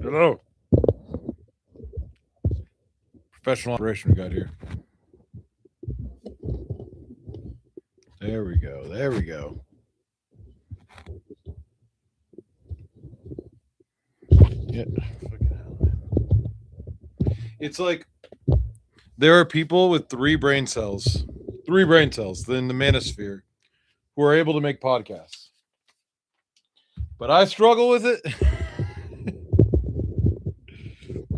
Hello. Professional operation we got here. There we go. There we go. Yeah. Fucking hell, man. It's like there are people with three brain cells in the manosphere who are able to make podcasts. But I struggle with it.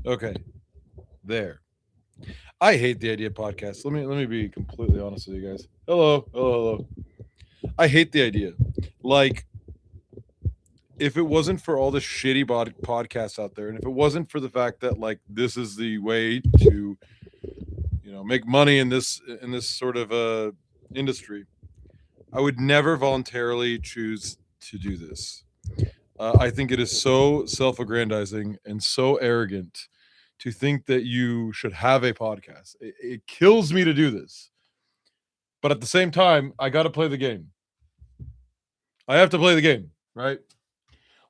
Okay. There. I hate the idea of podcasts. Let me be completely honest with you guys. Hello. I hate the idea. Like, if it wasn't for all the shitty podcasts out there, and if it wasn't for the fact that like this is the way to, make money in this sort of industry, I would never voluntarily choose to do this. I think it is so self-aggrandizing and so arrogant to think that you should have a podcast. It kills me to do this, but at the same time, I got to play the game. I have to play the game, right?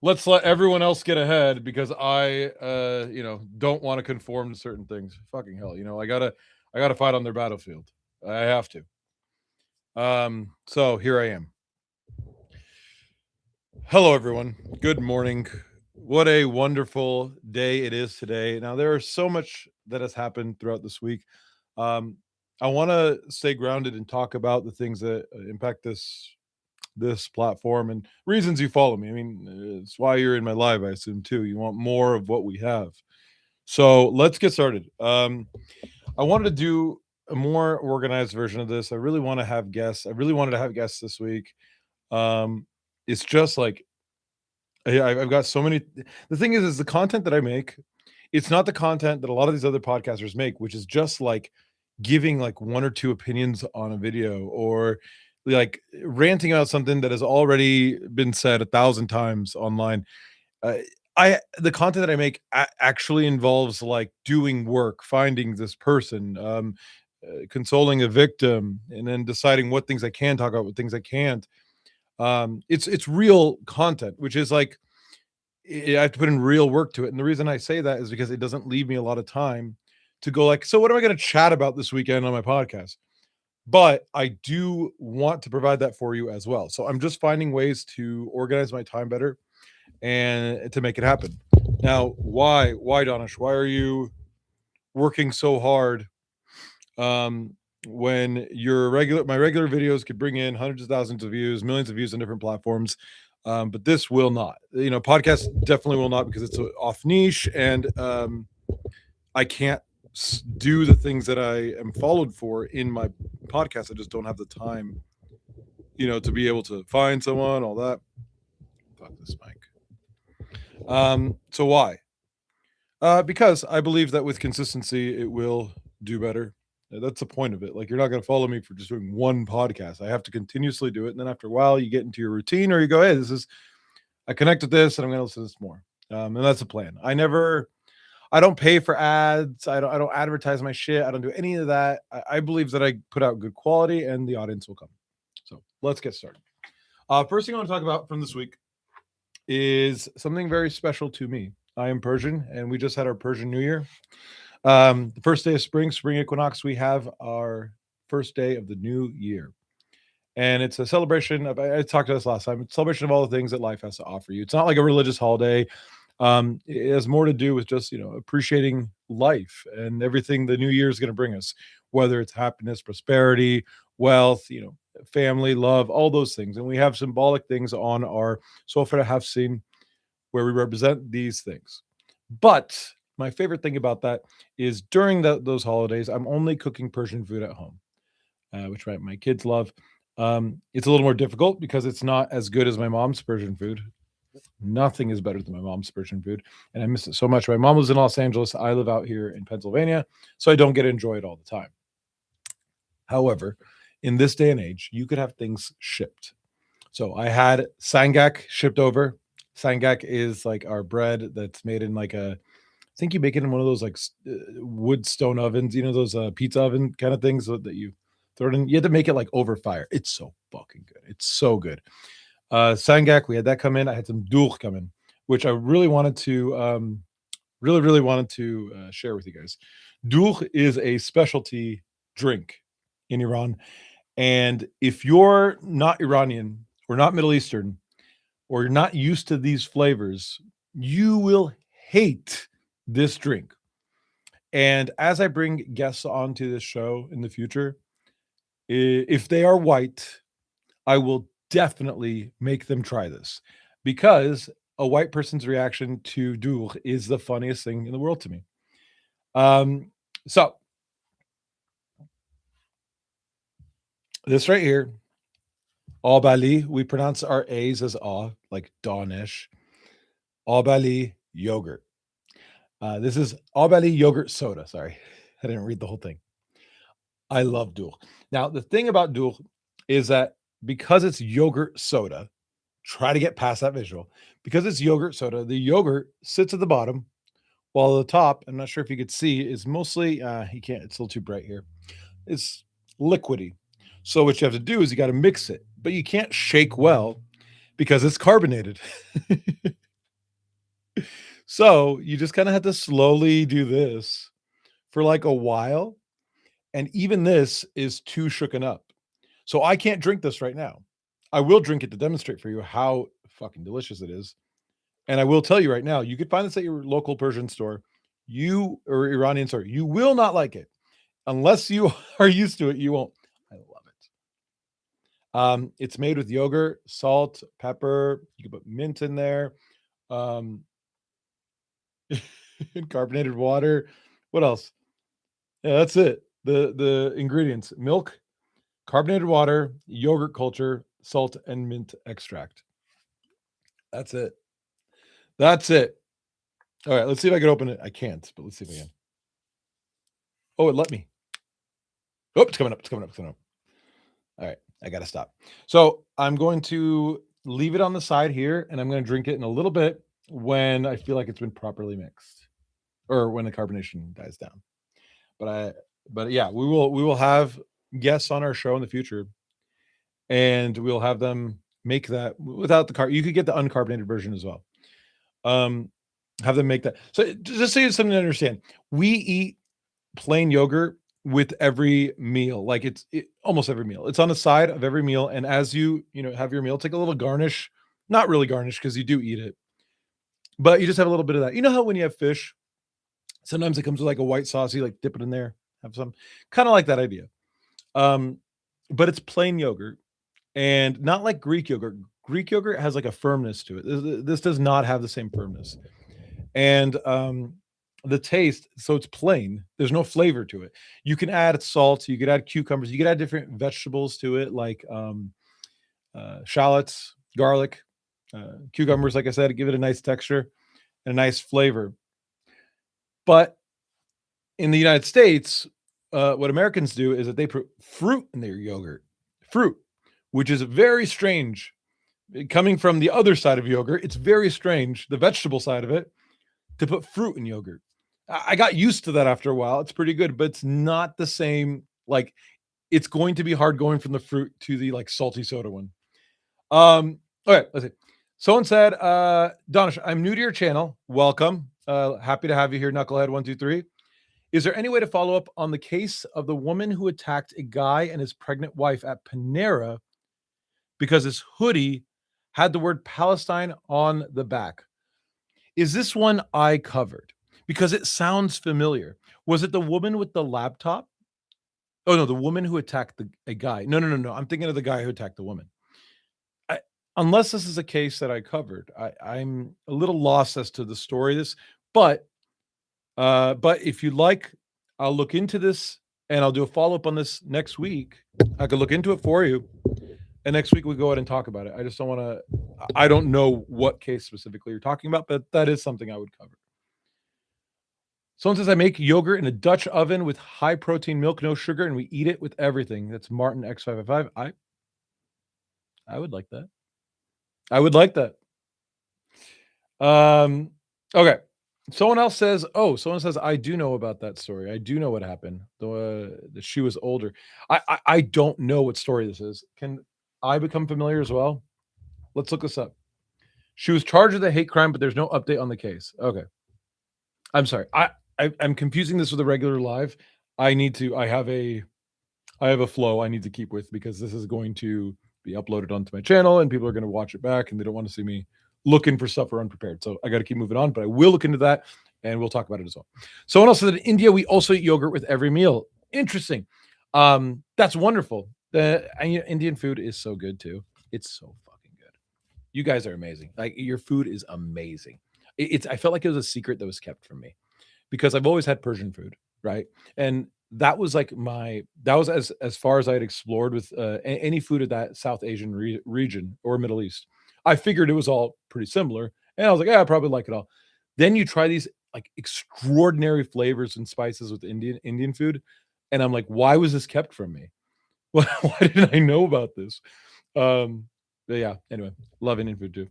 Let's let everyone else get ahead because I, don't want to conform to certain things. Fucking hell, I gotta fight on their battlefield. I have to. So here I am. Hello, everyone. Good morning. What a wonderful day it is today. Now, there is so much that has happened throughout this week. I want to stay grounded and talk about the things that impact this platform and reasons you follow me. I mean, it's why you're in my live, I assume, too. You want more of what we have. So let's get started. I wanted to do a more organized version of this. I really want to have guests. I really wanted to have guests this week. It's just like I've got so many. The thing is the content that I make, it's not the content that a lot of these other podcasters make, which is just like giving like one or two opinions on a video or like ranting about something that has already been said 1,000 times online. Uh, the content that I make actually involves like doing work, finding this person, consoling a victim, and then deciding what things I can talk about, what things I can't. It's real content, which is like I have to put in real work to it. And the reason I say that is because it doesn't leave me a lot of time to go like, so what am I going to chat about this weekend on my podcast? But I do want to provide that for you as well. So I'm just finding ways to organize my time better and to make it happen. Now, why, Danesh? Why are you working so hard when my regular videos could bring in hundreds of thousands of views, millions of views on different platforms, but this will not. Podcast definitely will not because it's off niche, and I can't do the things that I am followed for in my podcast. I just don't have the time, to be able to find someone, all that. Fuck this mic. So why? Because I believe that with consistency, it will do better. That's the point of it. Like, you're not going to follow me for just doing one podcast. I have to continuously do it. And then after a while, you get into your routine or you go, hey, I connect with this and I'm going to listen to this more. And that's the plan. I don't pay for ads. I don't advertise my shit. I don't do any of that. I believe that I put out good quality and the audience will come. So let's get started. First thing I want to talk about from this week is something very special to me. I am Persian, and we just had our Persian New Year. The first day of spring equinox, we have our first day of the new year. And it's a celebration of, I talked about this last time, it's a celebration of all the things that life has to offer you. It's not like a religious holiday. It has more to do with just, appreciating life and everything the new year is going to bring us, whether it's happiness, prosperity, wealth, family, love, all those things. And we have symbolic things on our Sofra Hafsin where we represent these things. But my favorite thing about that is during those holidays, I'm only cooking Persian food at home, which my kids love. It's a little more difficult because it's not as good as my mom's Persian food. Nothing is better than my mom's Persian food, and I miss it so much. My mom lives in Los Angeles. I live out here in Pennsylvania, so I don't get to enjoy it all the time. However, in this day and age, you could have things shipped. So I had sangak shipped over. Sangak is like our bread that's made in like I think you make it in one of those like wood stone ovens, those pizza oven kind of things that you throw it in. You have to make it like over fire. It's so fucking good. It's so good. Sangak, we had that come in. I had some dulh come in, which I really wanted to Really, really wanted to share with you guys. Doogh is a specialty drink in Iran. And if you're not Iranian or not Middle Eastern or you're not used to these flavors, you will hate this drink. And as I bring guests onto this show in the future, if they are white, I will definitely make them try this because a white person's reaction to doogh is the funniest thing in the world to me. Um, so this right here, Albali, we pronounce our A's as A, like Danesh. Albali yogurt. This is Albali yogurt soda. Sorry, I didn't read the whole thing. I love doogh. Now, the thing about doogh is that because it's yogurt soda, try to get past that visual. Because it's yogurt soda, the yogurt sits at the bottom, while the top, I'm not sure if you could see, is mostly, you can't, it's a little too bright here. It's liquidy. So what you have to do is you got to mix it, but you can't shake well because it's carbonated. So you just kind of have to slowly do this for like a while. And even this is too shooken up. So I can't drink this right now. I will drink it to demonstrate for you how fucking delicious it is. And I will tell you right now, you could find this at your local Persian store. You or Iranian store, you will not like it unless you are used to it. You won't. I love it. It's made with yogurt, salt, pepper. You can put mint in there, carbonated water. What else? Yeah, that's it. The ingredients: milk, carbonated water, yogurt culture, salt, and mint extract. That's it. That's it. All right, let's see if I can open it. I can't, but let's see if I can. Oh, it let me. Oh, it's coming up. It's coming up. It's coming up. All right, I got to stop. So I'm going to leave it on the side here, and I'm going to drink it in a little bit when I feel like it's been properly mixed, or when the carbonation dies down. But yeah, we will have guests on our show in the future, and we'll have them make that without the car. You could get the uncarbonated version as well. Have them make that. So just so you have something to understand, we eat plain yogurt with every meal. Like almost every meal. It's on the side of every meal. And as you have your meal, take a little garnish. Not really garnish because you do eat it, but you just have a little bit of that. You know how when you have fish, sometimes it comes with like a white sauce. You like dip it in there, have some kind of like that idea. But it's plain yogurt and not like Greek yogurt. Greek yogurt has like a firmness to it. This does not have the same firmness. And the taste, so it's plain. There's no flavor to it. You can add salt, you could add cucumbers, you could add different vegetables to it, like shallots, garlic, cucumbers. Like I said, give it a nice texture and a nice flavor. But in the United States, what Americans do is that they put fruit in their yogurt, fruit, which is very strange. Coming from the other side of yogurt, it's very strange, the vegetable side of it, to put fruit in yogurt. I got used to that after a while. It's pretty good, but it's not the same. Like, it's going to be hard going from the fruit to the like salty soda one. Okay, let's see. Someone said, Donish, I'm new to your channel. Welcome. Happy to have you here, Knucklehead123. Is there any way to follow up on the case of the woman who attacked a guy and his pregnant wife at Panera because his hoodie had the word Palestine on the back? Is this one I covered? Because it sounds familiar. Was it the woman with the laptop? Oh, no, the woman who attacked a guy. No. I'm thinking of the guy who attacked the woman. Unless this is a case that I covered, I'm a little lost as to the story of this. But if you'd like, I'll look into this and I'll do a follow-up on this next week. I could look into it for you. And next week we go ahead and talk about it. I just don't want to, I don't know what case specifically you're talking about, but that is something I would cover. Someone says, I make yogurt in a Dutch oven with high protein milk, no sugar, and we eat it with everything. That's Martin X555. I would like that. I would like that. Okay. Someone says, I do know about that story. I do know what happened. She was older. I don't know what story this is. Can I become familiar as well? Let's look this up. She was charged with a hate crime, but there's no update on the case. Okay. I'm sorry. I'm confusing this with a regular live. I need to. I have a flow I need to keep with because this is going to be uploaded onto my channel and people are going to watch it back and they don't want to see me looking for stuff or unprepared. So I got to keep moving on, but I will look into that and we'll talk about it as well. Someone else said in India we also eat yogurt with every meal. Interesting. That's wonderful. The Indian food is so good too. It's so fucking good. You guys are amazing. Like your food is amazing. It's I felt like it was a secret that was kept from me because I've always had Persian food, right? And that was like that was as far as I had explored with any food of that South Asian region or Middle East. I figured it was all pretty similar, and I was like, yeah, I probably like it all. Then you try these like extraordinary flavors and spices with Indian food, and I'm like, why was this kept from me? Why didn't I know about this? But yeah. Anyway, love Indian food too.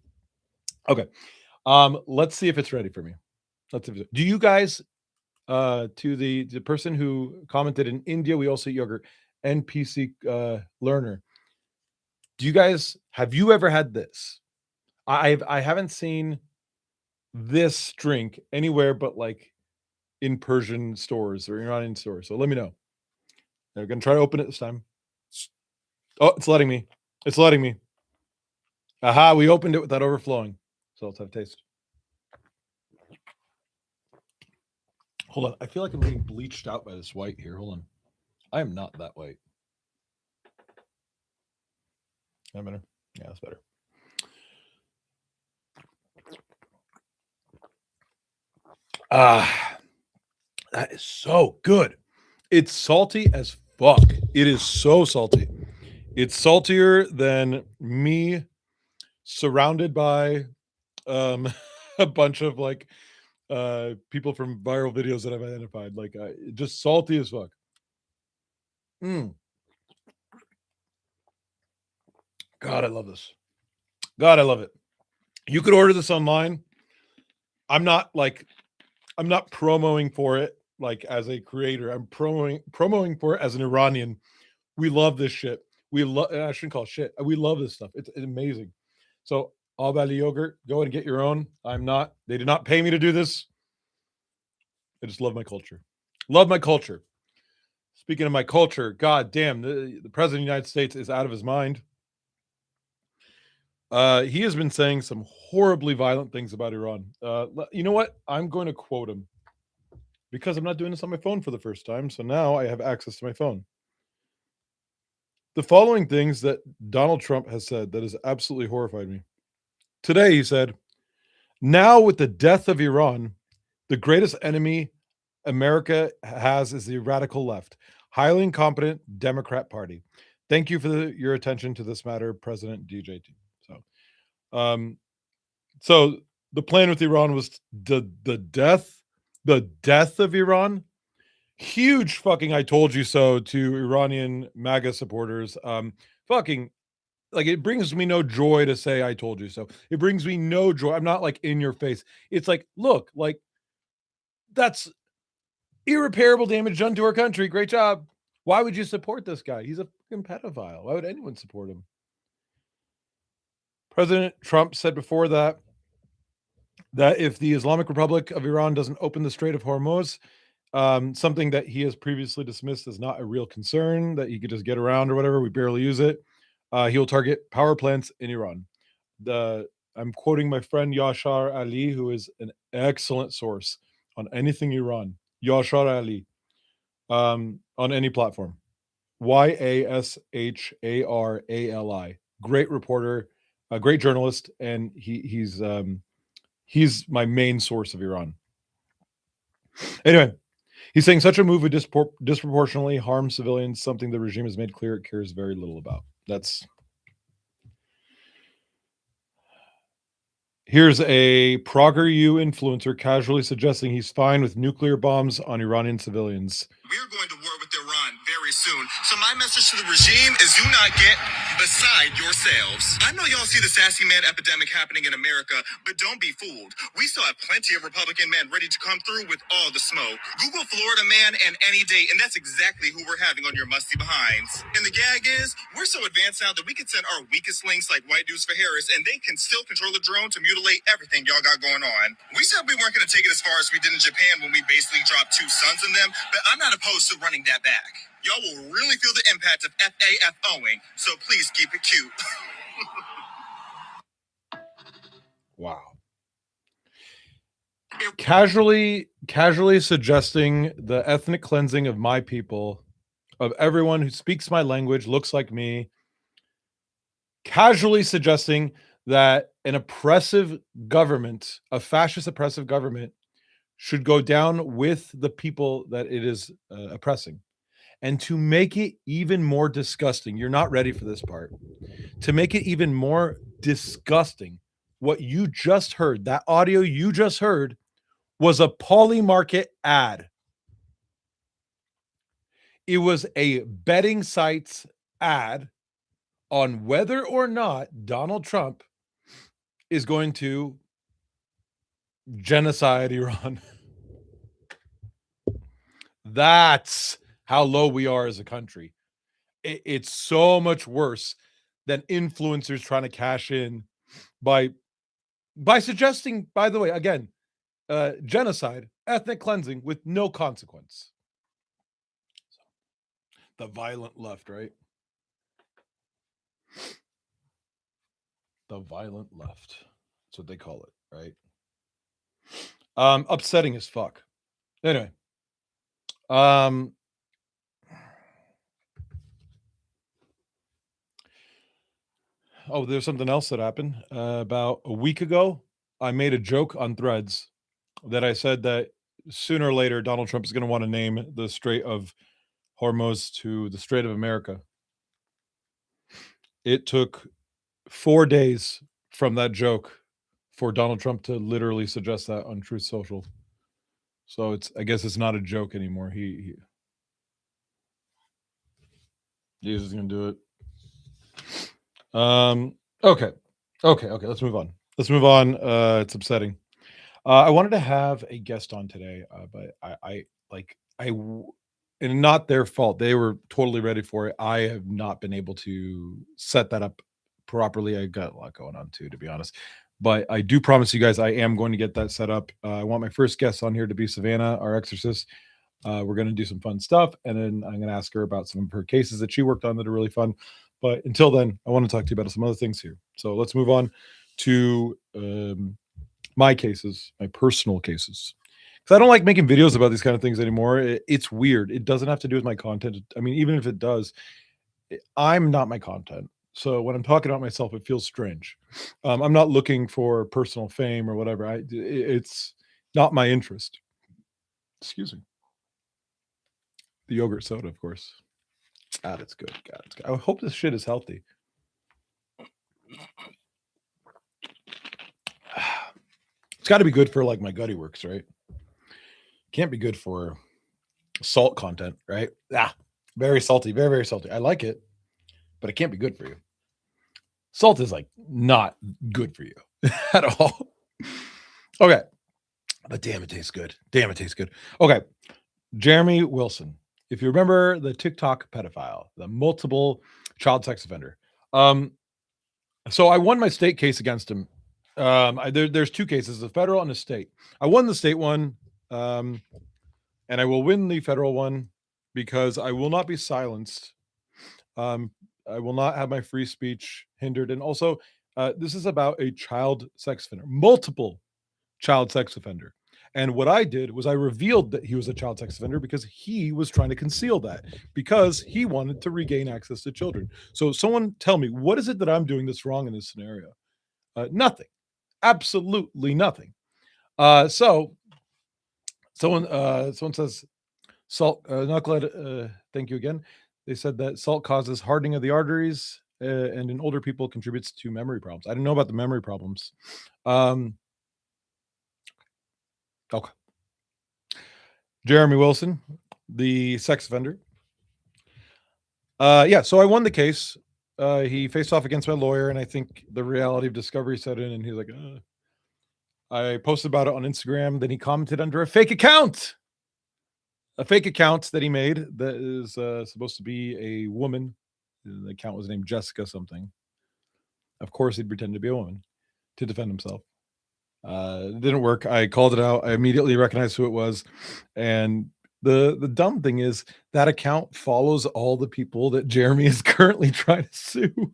Okay. Let's see if it's ready for me. Let's see. Do you guys to the person who commented in India, we also eat yogurt, NPC learner. Do you guys have you ever had this? I haven't seen this drink anywhere but like in Persian stores or Iranian stores. So let me know. I'm gonna try to open it this time. Oh, it's letting me. It's letting me. Aha, we opened it without overflowing. So let's have a taste. Hold on. I feel like I'm being bleached out by this white here. Hold on. I am not that white. That better? Yeah, that's better. Ah, that is so good. It's salty as fuck. It is so salty. It's saltier than me surrounded by um a bunch of like people from viral videos that I've identified. Like just salty as fuck. Mm. God, I love this. God, I love it. You could order this online. I'm not like I'm not promoting for it like as a creator. I'm promoting for it as an Iranian. We love this shit. We love. I shouldn't call it shit. We love this stuff. It's amazing. So, All Valley Yogurt, go and get your own. I'm not. They did not pay me to do this. I just love my culture. Love my culture. Speaking of my culture, god damn, the president of the United States is out of his mind. He has been saying some horribly violent things about Iran. You know what? I'm going to quote him because I'm not doing this on my phone for the first time. So now I have access to my phone. The following things that Donald Trump has said that has absolutely horrified me. Today, he said, now with the death of Iran, the greatest enemy America has is the radical left, highly incompetent Democrat Party. Thank you for your attention to this matter, President DJT. So the plan with Iran was the death of Iran. Huge fucking I told you so to Iranian MAGA supporters. Fucking like it brings me no joy to say I told you so. It brings me no joy. I'm not like in your face. It's like, look, like that's irreparable damage done to our country. Great job. Why would you support this guy? He's a fucking pedophile. Why would anyone support him? President Trump said before that if the Islamic Republic of Iran doesn't open the Strait of Hormuz, something that he has previously dismissed as not a real concern, that he could just get around or whatever, we barely use it. He will target power plants in Iran. I'm quoting my friend Yashar Ali, who is an excellent source on anything Iran. Yashar Ali, on any platform. YASHARALI. Great reporter, a great journalist, and he's my main source of Iran. Anyway, he's saying such a move would disproportionately harm civilians, something the regime has made clear it cares very little about. Here's a ProggerU influencer casually suggesting he's fine with nuclear bombs on Iranian civilians. We're going to war with Iran very very soon. So my message to the regime is do not get beside yourselves. I know y'all see the sassy man epidemic happening in America, but don't be fooled. We still have plenty of Republican men ready to come through with all the smoke. Google Florida man and any day, and that's exactly who we're having on your musty behinds. And the gag is, we're so advanced now that we can send our weakest links like White Dudes for Harris, and they can still control a drone to mutilate everything y'all got going on. We said we weren't going to take it as far as we did in Japan when we basically dropped 2 sons in them, but I'm not opposed to running that back. Y'all will really feel the impact of FAFOing, so please keep it cute. Wow. Casually suggesting the ethnic cleansing of my people, of everyone who speaks my language, looks like me, casually suggesting that an oppressive government, a fascist oppressive government, should go down with the people that it is oppressing. And to make it even more disgusting, you're not ready for this part. To make it even more disgusting, what you just heard, that audio you just heard, was a Polymarket ad. It was a betting site's ad on whether or not Donald Trump is going to genocide Iran. That's how low we are as a country. It's so much worse than influencers trying to cash in by suggesting, by the way, again, genocide, ethnic cleansing with no consequence. The violent left, right? The violent left. That's what they call it, right? Upsetting as fuck. Anyway. Oh, there's something else that happened. About a week ago, I made a joke on Threads that I said that sooner or later, Donald Trump is going to want to name the Strait of Hormuz to the Strait of America. It took 4 days from that joke for Donald Trump to literally suggest that on Truth Social. So I guess it's not a joke anymore. He's going to do it. Okay. Let's move on. It's upsetting. I wanted to have a guest on today, but and not their fault. They were totally ready for it. I have not been able to set that up properly. I got a lot going on too, to be honest. But I do promise you guys, I am going to get that set up. I want my first guest on here to be Savannah, our exorcist. We're going to do some fun stuff, and then I'm going to ask her about some of her cases that she worked on that are really fun. But until then, I want to talk to you about some other things here. So let's move on to my cases, my personal cases. Because I don't like making videos about these kind of things anymore. It's weird. It doesn't have to do with my content. I mean, even if it does, I'm not my content. So when I'm talking about myself, it feels strange. I'm not looking for personal fame or whatever. It's not my interest. Excuse me. The yogurt soda, of course. God, it's good. God, it's good. I hope this shit is healthy. It's got to be good for like my gutty works, right? Can't be good for salt content, right? Very salty, very, very salty. I like it, but it can't be good for you. Salt is like not good for you at all. Okay. But damn, it tastes good. Okay. Jeremy Wilson. If you remember the TikTok pedophile, the multiple child sex offender. So I won my state case against him. There's 2 cases, a federal and a state. I won the state one, and I will win the federal one because I will not be silenced. I will not have my free speech hindered. And also, this is about a child sex offender, multiple child sex offender. And what I did was I revealed that he was a child sex offender because he was trying to conceal that, because he wanted to regain access to children. So someone tell me, what is it that I'm doing that's wrong in this scenario? Nothing. Absolutely nothing. So someone says, salt, Knucklehead, thank you again. They said that salt causes hardening of the arteries, and in older people contributes to memory problems. I didn't know about the memory problems. Okay. Jeremy Wilson, the sex offender. Yeah, so I won the case. He faced off against my lawyer, and I think the reality of discovery set in, and he's like, I posted about it on Instagram. Then he commented under a fake account that he made that is supposed to be a woman. The account was named Jessica something. Of course, he'd pretend to be a woman to defend himself. It didn't work. I called it out. I immediately recognized who it was, and the dumb thing is that account follows all the people that Jeremy is currently trying to sue.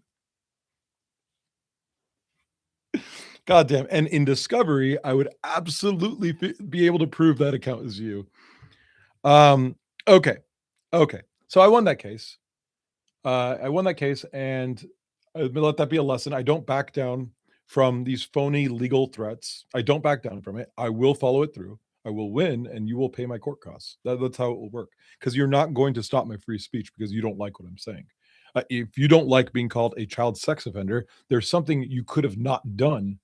God damn! And in discovery, I would absolutely be able to prove that account is you. Um. Okay. Okay. So I won that case. I won that case, and let that be a lesson. I don't back down from these phony legal threats. I don't back down from it. I will follow it through. I will win, and you will pay my court costs. That's how it will work. Because you're not going to stop my free speech because you don't like what I'm saying. If you don't like being called a child sex offender, there's something you could have not done.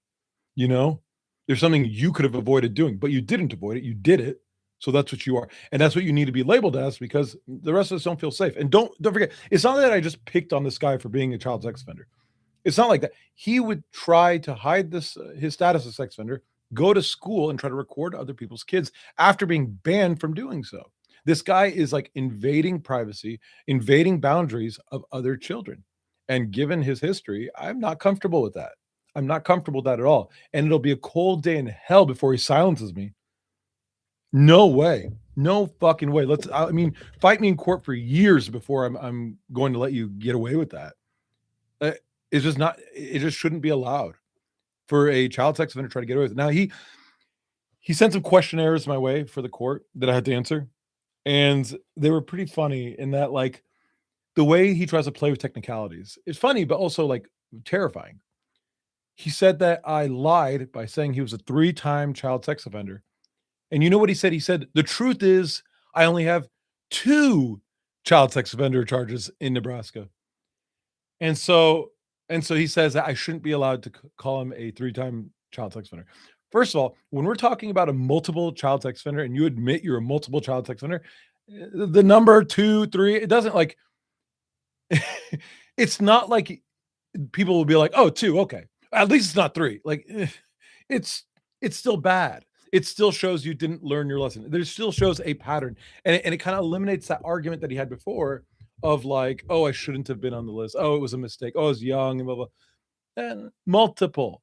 You know, there's something you could have avoided doing, but you didn't avoid it. You did it. So that's what you are. And that's what you need to be labeled as because the rest of us don't feel safe. And don't forget, it's not that I just picked on this guy for being a child sex offender. It's not like that. He would try to hide this his status as sex offender, go to school and try to record other people's kids after being banned from doing so. This guy is like invading privacy, invading boundaries of other children. And given his history, I'm not comfortable with that. I'm not comfortable with that at all. And it'll be a cold day in hell before he silences me. No way. No fucking way. I mean, fight me in court for years before I'm going to let you get away with that. Uh, it's just not, it just shouldn't be allowed for a child sex offender to try to get away with it. Now he sent some questionnaires my way for the court that I had to answer. And they were pretty funny in that like the way he tries to play with technicalities is funny, but also like terrifying. He said that I lied by saying he was a 3-time child sex offender. And you know what he said? He said, the truth is, I only have 2 child sex offender charges in Nebraska. And so he says that I shouldn't be allowed to call him a 3-time child sex offender. First of all, when we're talking about a multiple child sex offender and you admit you're a multiple child sex offender, the number 2, 3, it doesn't like it's not like people will be like, "Oh, 2, okay. At least it's not 3." Like it's it's still bad. It still shows you didn't learn your lesson. There still shows a pattern, and it kind of eliminates that argument that he had before of like, "Oh, I shouldn't have been on the list. Oh, it was a mistake. Oh, I was young and blah blah." And multiple.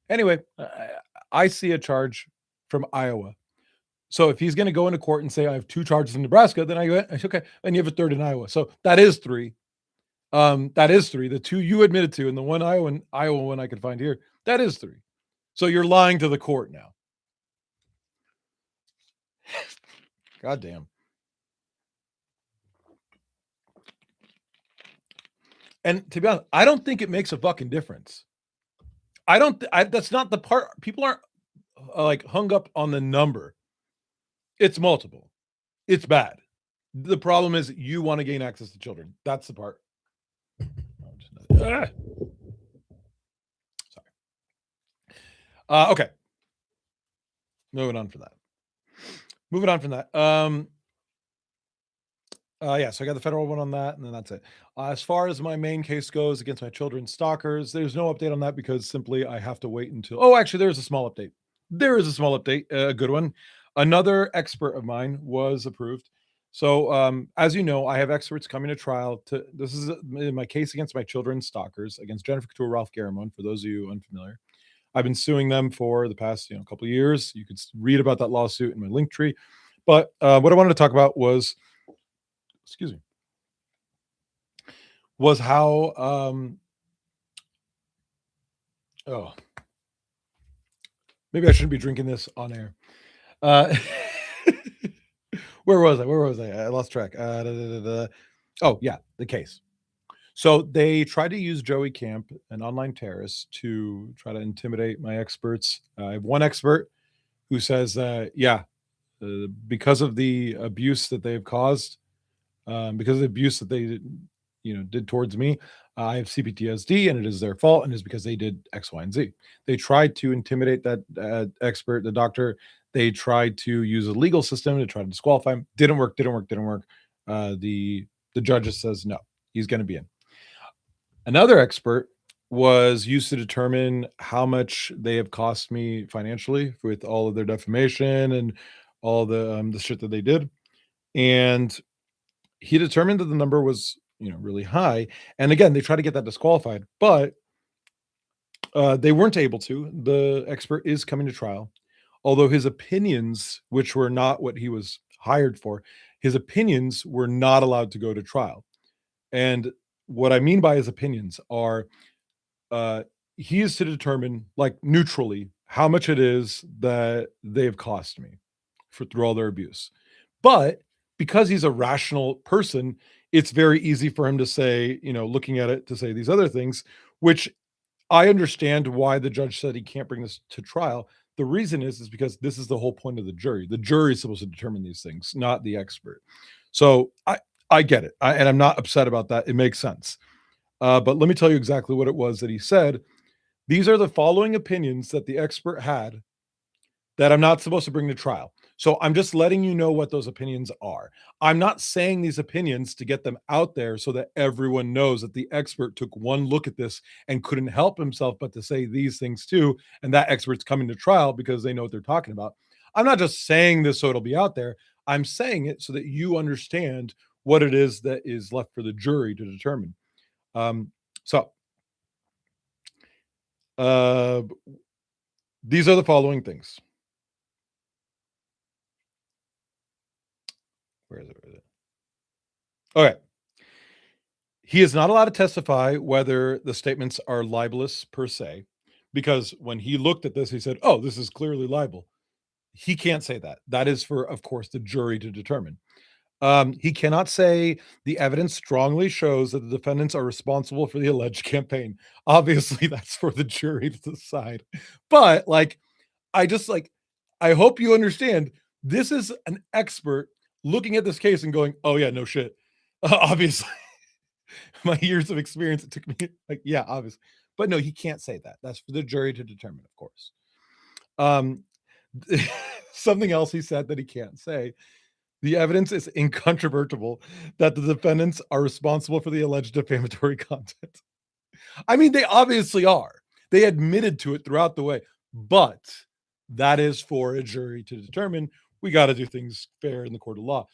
Anyway, I see a charge from Iowa. So if he's going to go into court and say I have 2 charges in Nebraska, then I go, okay, and you have a third in Iowa. So that is 3. That is 3. The 2 you admitted to, and the one Iowa one I could find here, that is 3. So you're lying to the court now. God damn. And to be honest, I don't think it makes a fucking difference. I don't. That's not the part. People aren't like hung up on the number. It's multiple. It's bad. The problem is you want to gain access to children. That's the part. Sorry. Okay. Moving on from that. Yeah, so I got the federal one on that, and then that's it. As far as my main case goes against my children's stalkers, there's no update on that because simply I have to wait until. Oh, actually, there's a small update. There is a small update, a good one. Another expert of mine was approved. So, as you know, I have experts coming to trial. This is my case against my children's stalkers against Jennifer Couture, Ralph Garamond. For those of you unfamiliar, I've been suing them for the past couple of years. You could read about that lawsuit in my link tree. But what I wanted to talk about was, excuse me, was how oh, maybe I shouldn't be drinking this on air. Uh, where was I? I lost track. Oh yeah, the case. So they tried to use Joey Camp, an online terrorist, to try to intimidate my experts. I have one expert who says, yeah, because of the abuse that they've caused, because of the abuse that they did towards me, I have CPTSD, and it is their fault, and it's because they did X, Y, and Z. They tried to intimidate that expert, the doctor. They tried to use a legal system to try to disqualify him. Didn't work. The The judge says no, he's going to be in. Another expert was used to determine how much they have cost me financially with all of their defamation and all the shit that they did, and he determined that the number was really high. And again, they tried to get that disqualified, but they weren't able to. The expert is coming to trial, although his opinions, which were not what he was hired for, his opinions were not allowed to go to trial. And what I mean by his opinions are uh, he is to determine, like neutrally, how much it is that they've cost me for through all their abuse. But because he's a rational person, it's very easy for him to say, looking at it, to say these other things, which I understand why the judge said he can't bring this to trial. The reason is because this is the whole point of the jury. The jury is supposed to determine these things, not the expert. So I get it, and I'm not upset about that. It makes sense. But let me tell you exactly what it was that he said. These are the following opinions that the expert had that I'm not supposed to bring to trial. So I'm just letting you know what those opinions are. I'm not saying these opinions to get them out there so that everyone knows that the expert took one look at this and couldn't help himself but to say these things too. And that expert's coming to trial because they know what they're talking about. I'm not just saying this so it'll be out there. I'm saying it so that you understand what it is that is left for the jury to determine. So these are the following things. Where is it? Okay. He is not allowed to testify whether the statements are libelous per se, because when he looked at this, he said, "Oh, this is clearly libel." He can't say that. That is for, of course, the jury to determine. He cannot say the evidence strongly shows that the defendants are responsible for the alleged campaign. Obviously, that's for the jury to decide. But I hope you understand. This is an expert looking at this case and going, "Oh yeah, no shit." Obviously, my years of experience, it took me yeah, obviously. But no, he can't say that. That's for the jury to determine, of course. Um, something else he said that he can't say. The evidence is incontrovertible that the defendants are responsible for the alleged defamatory content. I mean, they obviously are. They admitted to it throughout the way, but that is for a jury to determine. We got to do things fair in the court of law.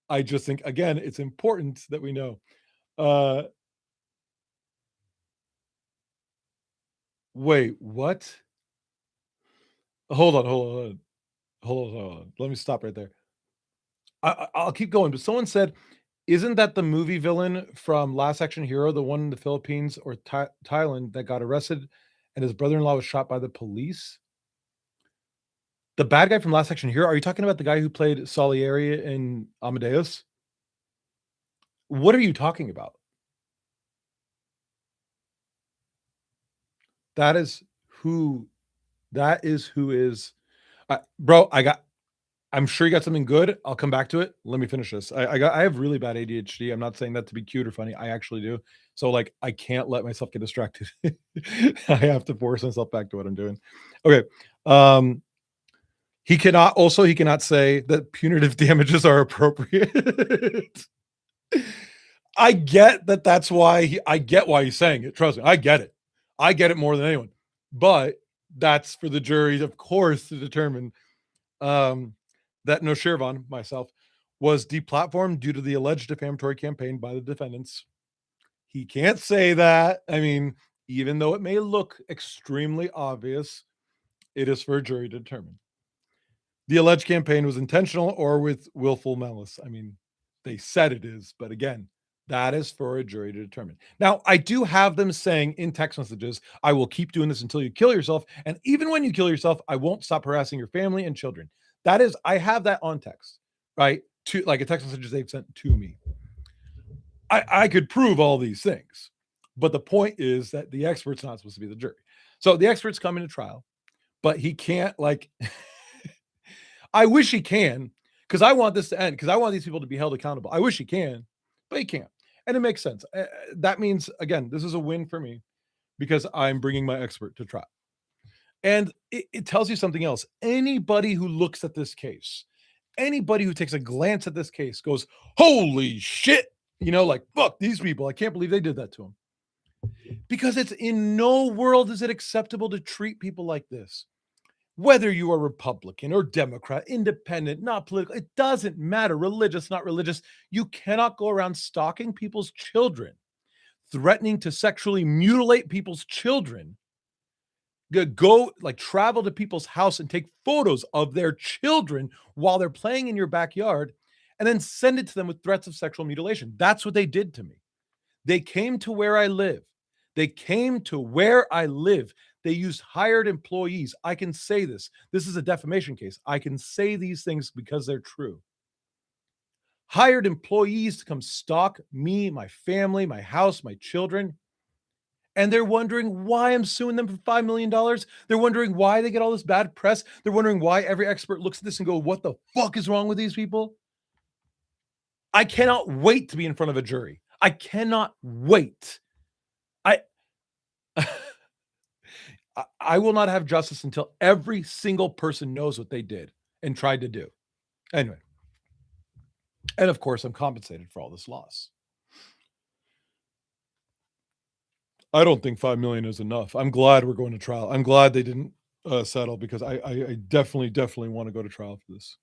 I just think, again, it's important that we know. Wait, what? Hold on, hold on, hold on. Let me stop right there. I'll keep going, but someone said, isn't that the movie villain from Last Action Hero, the one in the Philippines or Thailand that got arrested and his brother-in-law was shot by the police? The bad guy from Last Action Hero? Are you talking about the guy who played Salieri in Amadeus? What are you talking about? That is who is bro, I'm sure you got something good. I'll come back to it. Let me finish this. I have really bad ADHD. I'm not saying that to be cute or funny. I actually do. So like I can't let myself get distracted. I have to force myself back to what I'm doing. Okay. He cannot say that punitive damages are appropriate. I get that that's why I get why he's saying it. Trust me, I get it. I get it more than anyone. But that's for the jury, of course, to determine. That Noshirvan, myself, was deplatformed due to the alleged defamatory campaign by the defendants. He can't say that. I mean, even though it may look extremely obvious, it is for a jury to determine. The alleged campaign was intentional or with willful malice. I mean, they said it is, but again, that is for a jury to determine. Now, I do have them saying in text messages, I will keep doing this until you kill yourself. And even when you kill yourself, I won't stop harassing your family and children. That is, I have that on text, right? To like a text message they've sent to me. I could prove all these things, but the point is that the expert's not supposed to be the jury. So the expert's coming to trial, but he can't like, I wish he can, because I want this to end, because I want these people to be held accountable. I wish he can, but he can't. And it makes sense. That means, again, this is a win for me because I'm bringing my expert to trial. And it tells you something else. Anybody who looks at this case, anybody who takes a glance at this case goes, holy shit. Like, fuck these people. I can't believe they did that to him. Because it's in no world is it acceptable to treat people like this. Whether you are Republican or Democrat, independent, not political, it doesn't matter. Religious, not religious. You cannot go around stalking people's children, threatening to sexually mutilate people's children, go like travel to people's house and take photos of their children while they're playing in your backyard, and then send it to them with threats of sexual mutilation. That's what they did to me. They came to where I live. They came to where I live. They used hired employees. I can say this. This is a defamation case. I can say these things because they're true. Hired employees to come stalk me, my family, my house, my children. And they're wondering why I'm suing them for $5 million. They're wondering why they get all this bad press. They're wondering why every expert looks at this and go, what the fuck is wrong with these people? I cannot wait to be in front of a jury. I cannot wait. I will not have justice until every single person knows what they did and tried to do. Anyway. And of course, I'm compensated for all this loss. I don't think 5 million is enough. I'm glad we're going to trial. I'm glad they didn't settle, because I definitely want to go to trial for this.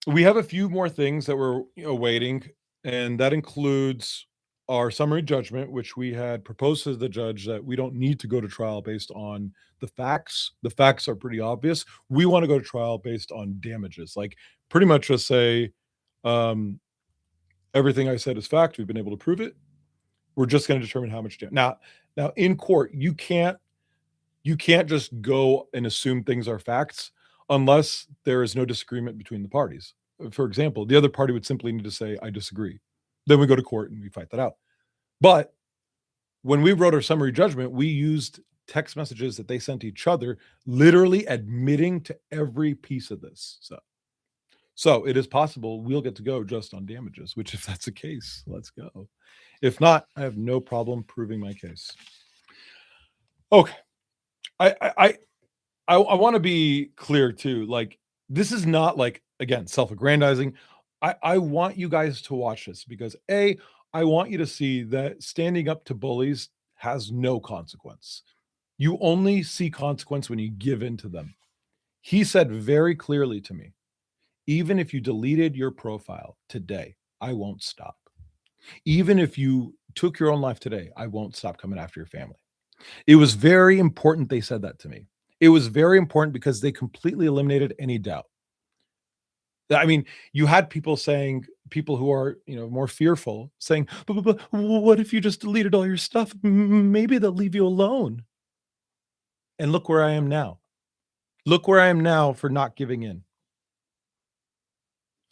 We have a few more things that we're awaiting, and that includes our summary judgment, which we had proposed to the judge that we don't need to go to trial based on the facts. The facts are pretty obvious. We want to go to trial based on damages, like pretty much just say, everything I said is fact. We've been able to prove it. We're just going to determine how much damage. Now in court, you can't just go and assume things are facts unless there is no disagreement between the parties. For example, the other party would simply need to say, I disagree. Then we go to court and we fight that out. But when we wrote our summary judgment, we used text messages that they sent each other, literally admitting to every piece of this. So it is possible we'll get to go just on damages, which, if that's the case, let's go. If not, I have no problem proving my case. Okay. I want to be clear too. Like, this is not like, again, self-aggrandizing. I want you guys to watch this because I want you to see that standing up to bullies has no consequence. You only see consequence when you give in to them. He said very clearly to me, even if you deleted your profile today, I won't stop. Even if you took your own life today, I won't stop coming after your family. It was very important they said that to me. It was very important because they completely eliminated any doubt. I mean, you had people who are, more fearful saying, but what if you just deleted all your stuff? Maybe they'll leave you alone. And look where I am now. Look where I am now for not giving in.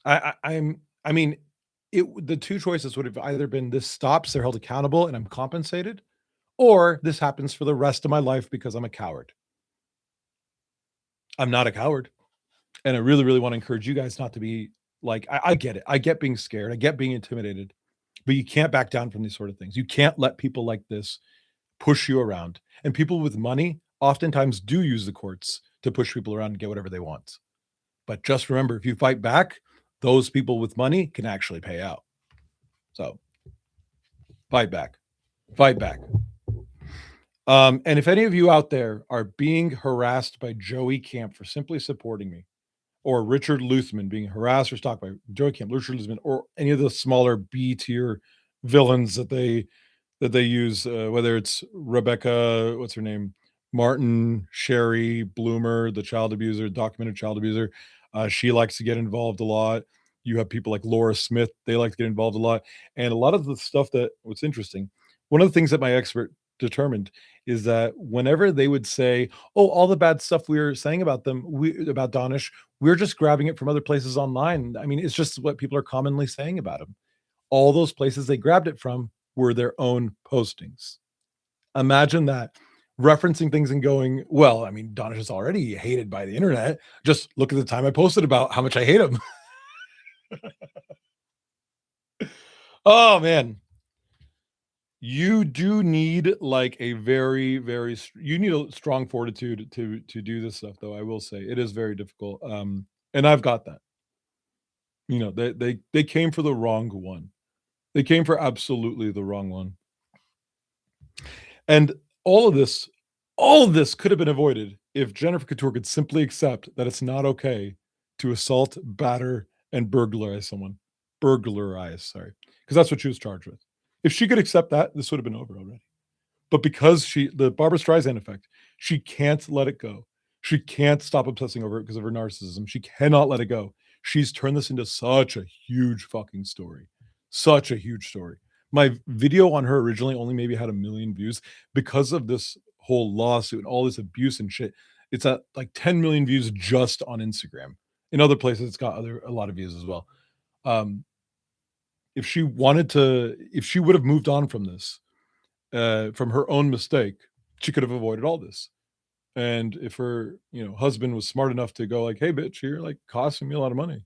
The two choices would have either been this stops, they're held accountable and I'm compensated, or this happens for the rest of my life because I'm a coward. I'm not a coward. And I really, really want to encourage you guys not to be like, I get it. I get being scared. I get being intimidated, but you can't back down from these sort of things. You can't let people like this push you around. And people with money oftentimes do use the courts to push people around and get whatever they want. But just remember, if you fight back, those people with money can actually pay out. So fight back. Fight back. And if any of you out there are being harassed by Joey Camp for simply supporting me, or Richard Luthman being harassed or stalked by Joey Camp, Richard Luthman, or any of the smaller B tier villains that they use, whether it's Rebecca, what's her name, Martin, Sherry, Bloomer, the child abuser, documented child abuser, she likes to get involved a lot. You have people like Laura Smith, they like to get involved a lot. And a lot of the stuff what's interesting, one of the things that my expert determined is that whenever they would say, oh, all the bad stuff we were saying about them, about Danesh, we're just grabbing it from other places online. I mean, it's just what people are commonly saying about him. All those places they grabbed it from were their own postings. Imagine that, referencing things and going, well, I mean, Danesh is already hated by the internet. Just look at the time I posted about how much I hate him. Oh, man. You do need like a very, very, you need a strong fortitude to do this stuff, though. I will say it is very difficult. And I've got that. You know, they came for the wrong one. They came for absolutely the wrong one. And all of this, all of this could have been avoided if Jennifer Couture could simply accept that it's not okay to assault, batter, and burglarize someone. Burglarize, sorry, because that's what she was charged with. If she could accept that, this would have been over already. But because the Barbara Streisand effect, she can't let it go. She can't stop obsessing over it because of her narcissism. She cannot let it go. She's turned this into such a huge fucking story. Such a huge story. My video on her originally only maybe had 1 million views because of this whole lawsuit and all this abuse and shit. It's at like 10 million views just on Instagram. In other places, it's got a lot of views as well. Um, if she wanted to, if she would have moved on from this, from her own mistake, she could have avoided all this. And if her, husband was smart enough to go like, "Hey, bitch, you're like costing me a lot of money.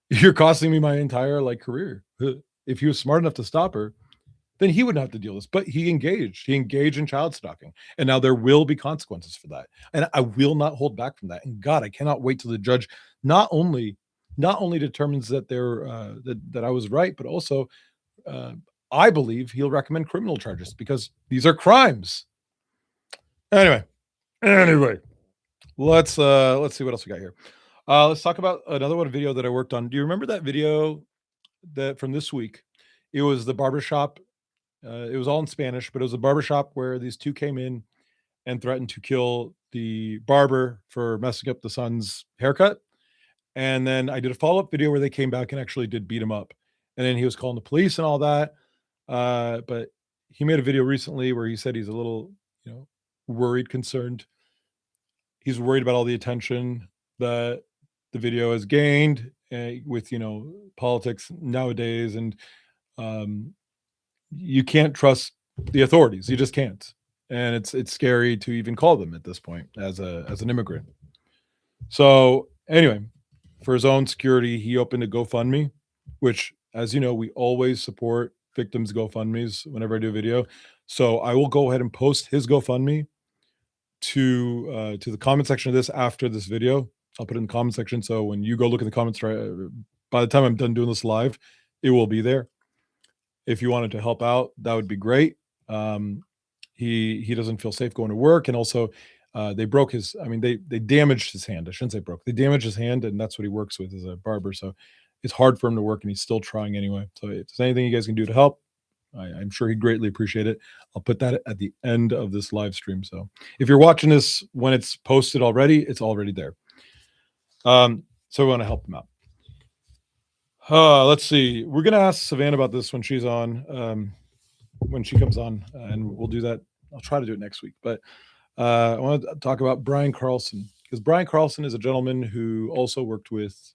You're costing me my entire like career." If he was smart enough to stop her, then he wouldn't have to deal with this. But he engaged. He engaged in child stalking, and now there will be consequences for that. And I will not hold back from that. And God, I cannot wait till the judge not only determines that that I was right, but also uh, I believe he'll recommend criminal charges because these are crimes. Anyway, let's see what else we got here. Let's talk about another one video that I worked on. Do you remember that video that from this week? It was the barbershop. It was all in Spanish, but it was a barbershop where these two came in and threatened to kill the barber for messing up the son's haircut. And then I did a follow-up video where they came back and actually did beat him up. And then he was calling the police and all that. But he made a video recently where he said he's a little, worried, concerned. He's worried about all the attention that the video has gained with, politics nowadays. And you can't trust the authorities. You just can't. And it's scary to even call them at this point as an immigrant. So anyway, for his own security, he opened a GoFundMe, which, as you know, we always support victims' GoFundMes whenever I do a video. So I will go ahead and post his GoFundMe to the comment section of this after this video. I'll put it in the comment section. So when you go look in the comments, by the time I'm done doing this live, it will be there. If you wanted to help out, that would be great. He doesn't feel safe going to work, and also they broke his. I mean, they damaged his hand. I shouldn't say broke. They damaged his hand, and that's what he works with as a barber. So it's hard for him to work, and he's still trying anyway. So if there's anything you guys can do to help, I'm sure he'd greatly appreciate it. I'll put that at the end of this live stream. So if you're watching this when it's posted already, it's already there. So we want to help him out. Let's see. We're gonna ask Savannah about this when she's on, when she comes on, and we'll do that. I'll try to do it next week. But I want to talk about Brian Carlson, because Brian Carlson is a gentleman who also worked with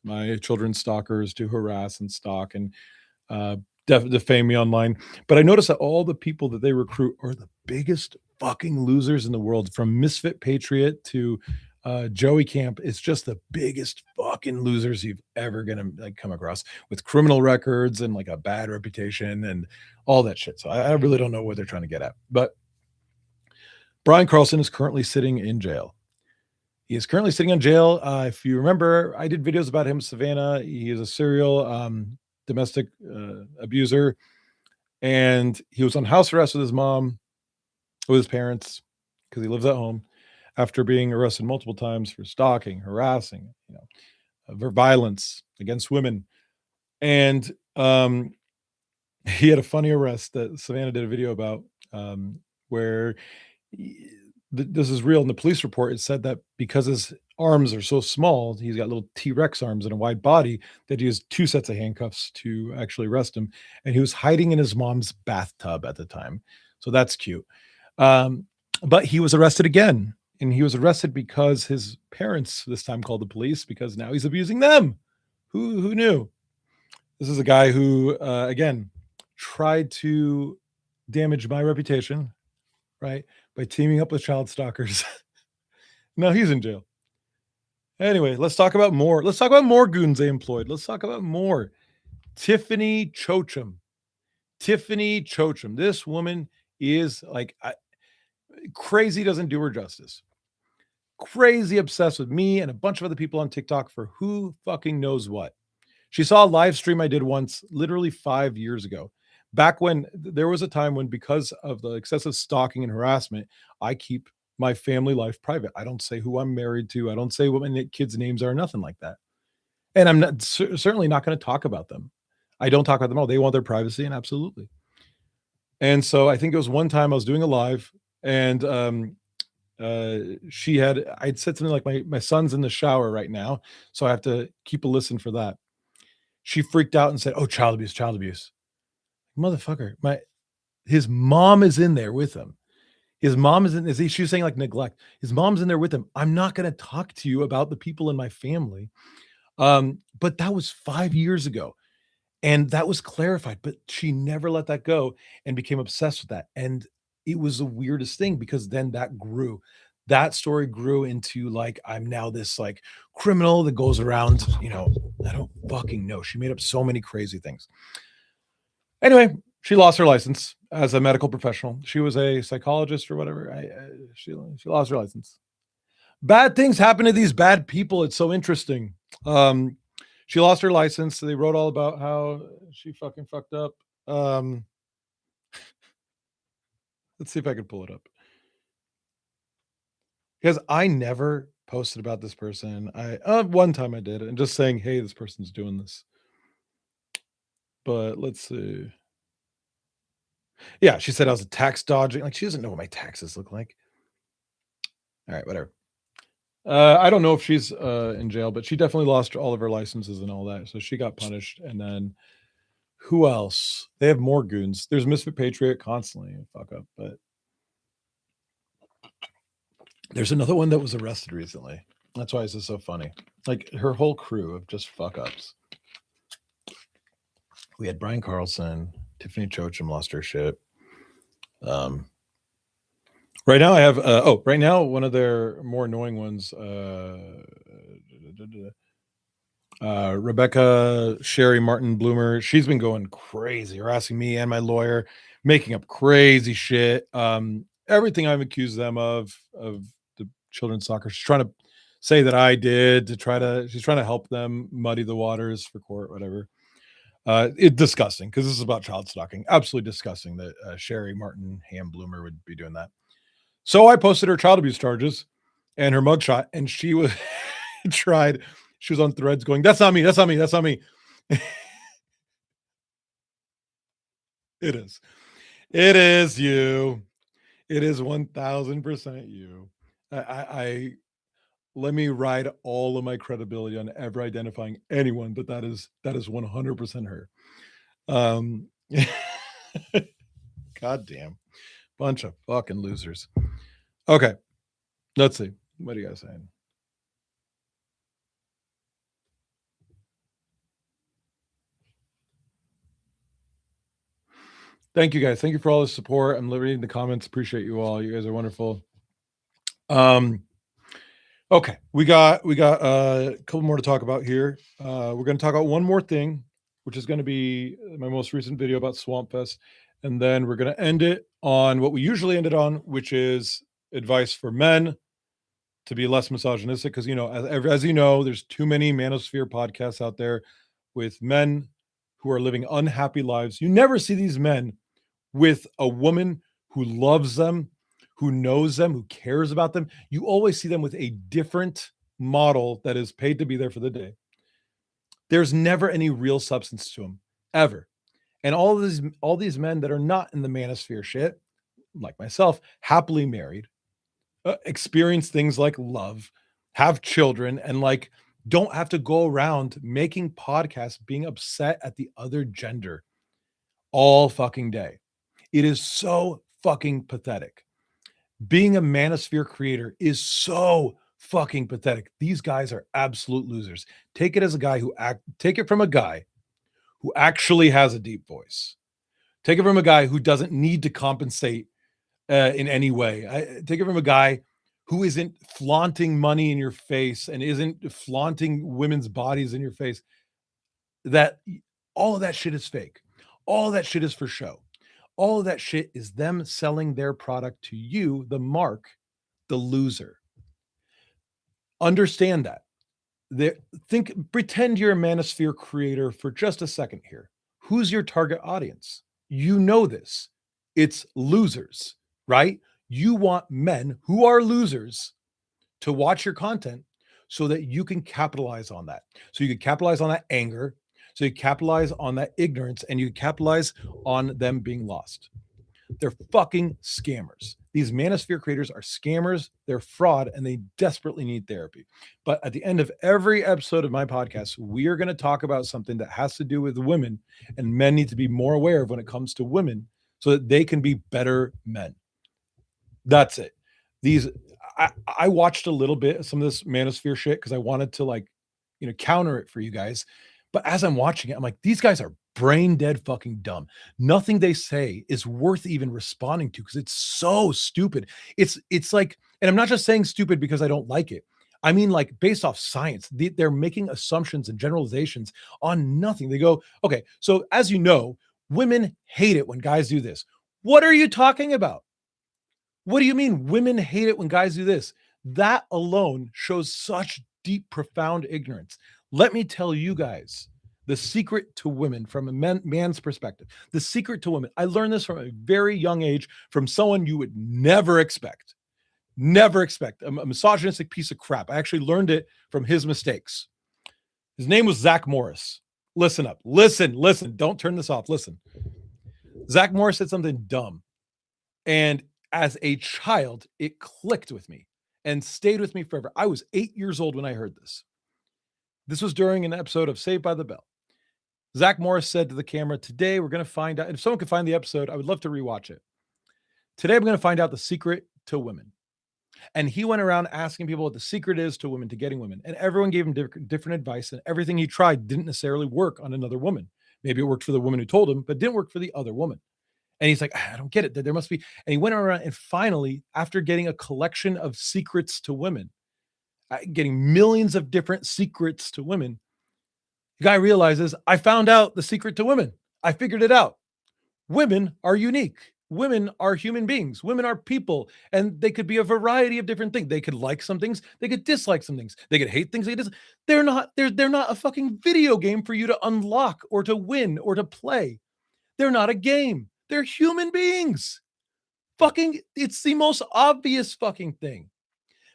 my children's stalkers to harass and stalk and defame me online. But I noticed that all the people that they recruit are the biggest fucking losers in the world, from Misfit Patriot to Joey Camp. It's just the biggest fucking losers you've ever gonna like come across, with criminal records and like a bad reputation and all that shit. So I really don't know what they're trying to get at. But Brian Carlson is currently sitting in jail. He is currently sitting in jail. If you remember, I did videos about him, Savannah. He is a serial domestic abuser, and he was on house arrest with his mom, with his parents, because he lives at home, after being arrested multiple times for stalking, harassing, for violence against women. And he had a funny arrest that Savannah did a video about, where this is real. In the police report, it said that because his arms are so small, he's got little T-Rex arms and a wide body, that he has 2 sets of handcuffs to actually arrest him. And he was hiding in his mom's bathtub at the time. So that's cute. But he was arrested again. And he was arrested because his parents this time called the police, because now he's abusing them. Who knew? This is a guy who, again, tried to damage my reputation, right, by teaming up with child stalkers. Now he's in jail. Anyway, let's talk about more. Let's talk about more goons they employed. Let's talk about more. Tiffany Chochum. Tiffany Chochum. This woman is like crazy, doesn't do her justice. Crazy obsessed with me and a bunch of other people on TikTok for who fucking knows what. She saw a live stream I did once, literally 5 years ago. Back when there was a time when, because of the excessive stalking and harassment, I keep my family life private. I don't say who I'm married to. I don't say what my kids' names are, nothing like that. And I'm not, certainly not going to talk about them. I don't talk about them all. They want their privacy, and absolutely. And so I think it was one time I was doing a live, and I'd said something like, my son's in the shower right now, so I have to keep a listen for that. She freaked out and said, "Oh, child abuse, child abuse." Motherfucker, his mom is in there with him. His mom is in, she was saying like neglect. His mom's in there with him. I'm not going to talk to you about the people in my family. But that was 5 years ago. And that was clarified, but she never let that go and became obsessed with that. And it was the weirdest thing, because then that grew. That story grew into like, I'm now this like criminal that goes around, I don't fucking know. She made up so many crazy things. Anyway, she lost her license as a medical professional. She was a psychologist or whatever. She lost her license. Bad things happen to these bad people. It's so interesting. She lost her license. So they wrote all about how she fucking fucked up. Let's see if I can pull it up. Because I never posted about this person. One time I did, and just saying, hey, this person's doing this. But let's see. Yeah, she said I was a tax dodging. Like, she doesn't know what my taxes look like. All right, whatever. I don't know if she's in jail, but she definitely lost all of her licenses and all that. So she got punished. And then who else? They have more goons. There's Misfit Patriot constantly. Fuck up. But there's another one that was arrested recently. That's why this is so funny. Like, her whole crew of just fuck ups. We had Brian Carlson, Tiffany Chochum lost her shit. Right now I have right now one of their more annoying ones, Rebecca Sherry Martin Bloomer. She's been going crazy, harassing me and my lawyer, making up crazy shit. Everything I've accused them of the children's soccer. She's trying to say that I did she's trying to help them muddy the waters for court, whatever. It's disgusting, because this is about child stalking. Absolutely disgusting that Sherry Martin Ham Bloomer would be doing that. So I posted her child abuse charges and her mugshot, and she was she was on Threads going, "That's not me, that's not me, that's not me." It is. It is you. It is 1000% you. I let me ride all of my credibility on ever identifying anyone, but that is 100% her. God damn. Bunch of fucking losers. Okay. Let's see. What are you guys saying? Thank you guys. Thank you for all the support. I'm reading the comments. Appreciate you all. You guys are wonderful. Okay. We got a couple more to talk about here. We're going to talk about one more thing, which is going to be my most recent video about Swamp Fest. And then we're going to end it on what we usually end it on, which is advice for men to be less misogynistic. Because, as you know, there's too many manosphere podcasts out there with men who are living unhappy lives. You never see these men with a woman who loves them, who knows them, who cares about them. You always see them with a different model that is paid to be there for the day. There's never any real substance to them, ever. And all these men that are not in the manosphere shit, like myself, happily married, experience things like love, have children, and like don't have to go around making podcasts being upset at the other gender all fucking day. It is so fucking pathetic. Being a manosphere creator is so fucking pathetic. These guys are absolute losers. Take it from a guy who actually has a deep voice. Take it from a guy who doesn't need to compensate in any way. Take it from a guy who isn't flaunting money in your face and isn't flaunting women's bodies in your face. That all of that shit is fake. All of that shit is for show. All of that shit is them selling their product to you, the mark, the loser. Understand that. there, pretend you're a manosphere creator for just a second here. Who's your target audience? You know this. It's losers, right? You want men who are losers to watch your content so that you can capitalize on that. So you can capitalize on that anger. So you capitalize on that ignorance, and you capitalize on them being lost. They're fucking scammers. These manosphere creators are scammers. They're fraud, and they desperately need therapy. But at the end of every episode of my podcast, we are going to talk about something that has to do with women, and men need to be more aware of when it comes to women so that they can be better men. That's it. These I watched a little bit of some of this manosphere shit because I wanted to, like, counter it for you guys. But as I'm watching it, I'm like, these guys are brain dead fucking dumb. Nothing they say is worth even responding to because it's so stupid. It's like, and I'm not just saying stupid because I don't like it. I mean, like, based off science, they're making assumptions and generalizations on nothing. They go, okay, so as you know, women hate it when guys do this. What are you talking about? What do you mean women hate it when guys do this? That alone shows such deep, profound ignorance. Let me tell you guys the secret to women from a man's perspective. The secret to women. I learned this from a very young age from someone you would never expect. Never expect. A misogynistic piece of crap. I actually learned it from his mistakes. His name was Zach Morris. Listen up. Listen. Don't turn this off. Listen. Zach Morris said something dumb. And as a child, it clicked with me and stayed with me forever. I was 8 years old when I heard this. This was during an episode of Saved by the Bell. Zach Morris said to the camera, today we're going to find out, and if someone could find the episode, I would love to rewatch it. Today I'm going to find out the secret to women. And he went around asking people what the secret is to women, to getting women. And everyone gave him different advice, and everything he tried didn't necessarily work on another woman. Maybe it worked for the woman who told him, but didn't work for the other woman. And he's like, I don't get it. There must be. And he went around, and finally, after getting a collection of secrets to women, getting millions of different secrets to women, the guy realizes, I found out the secret to women. I figured it out. Women are unique. Women are human beings. Women are people, and they could be a variety of different things. They could like some things. They could dislike some things. They could hate things. They're not a fucking video game for you to unlock or to win or to play. They're not a game. They're human beings. Fucking, it's the most obvious fucking thing.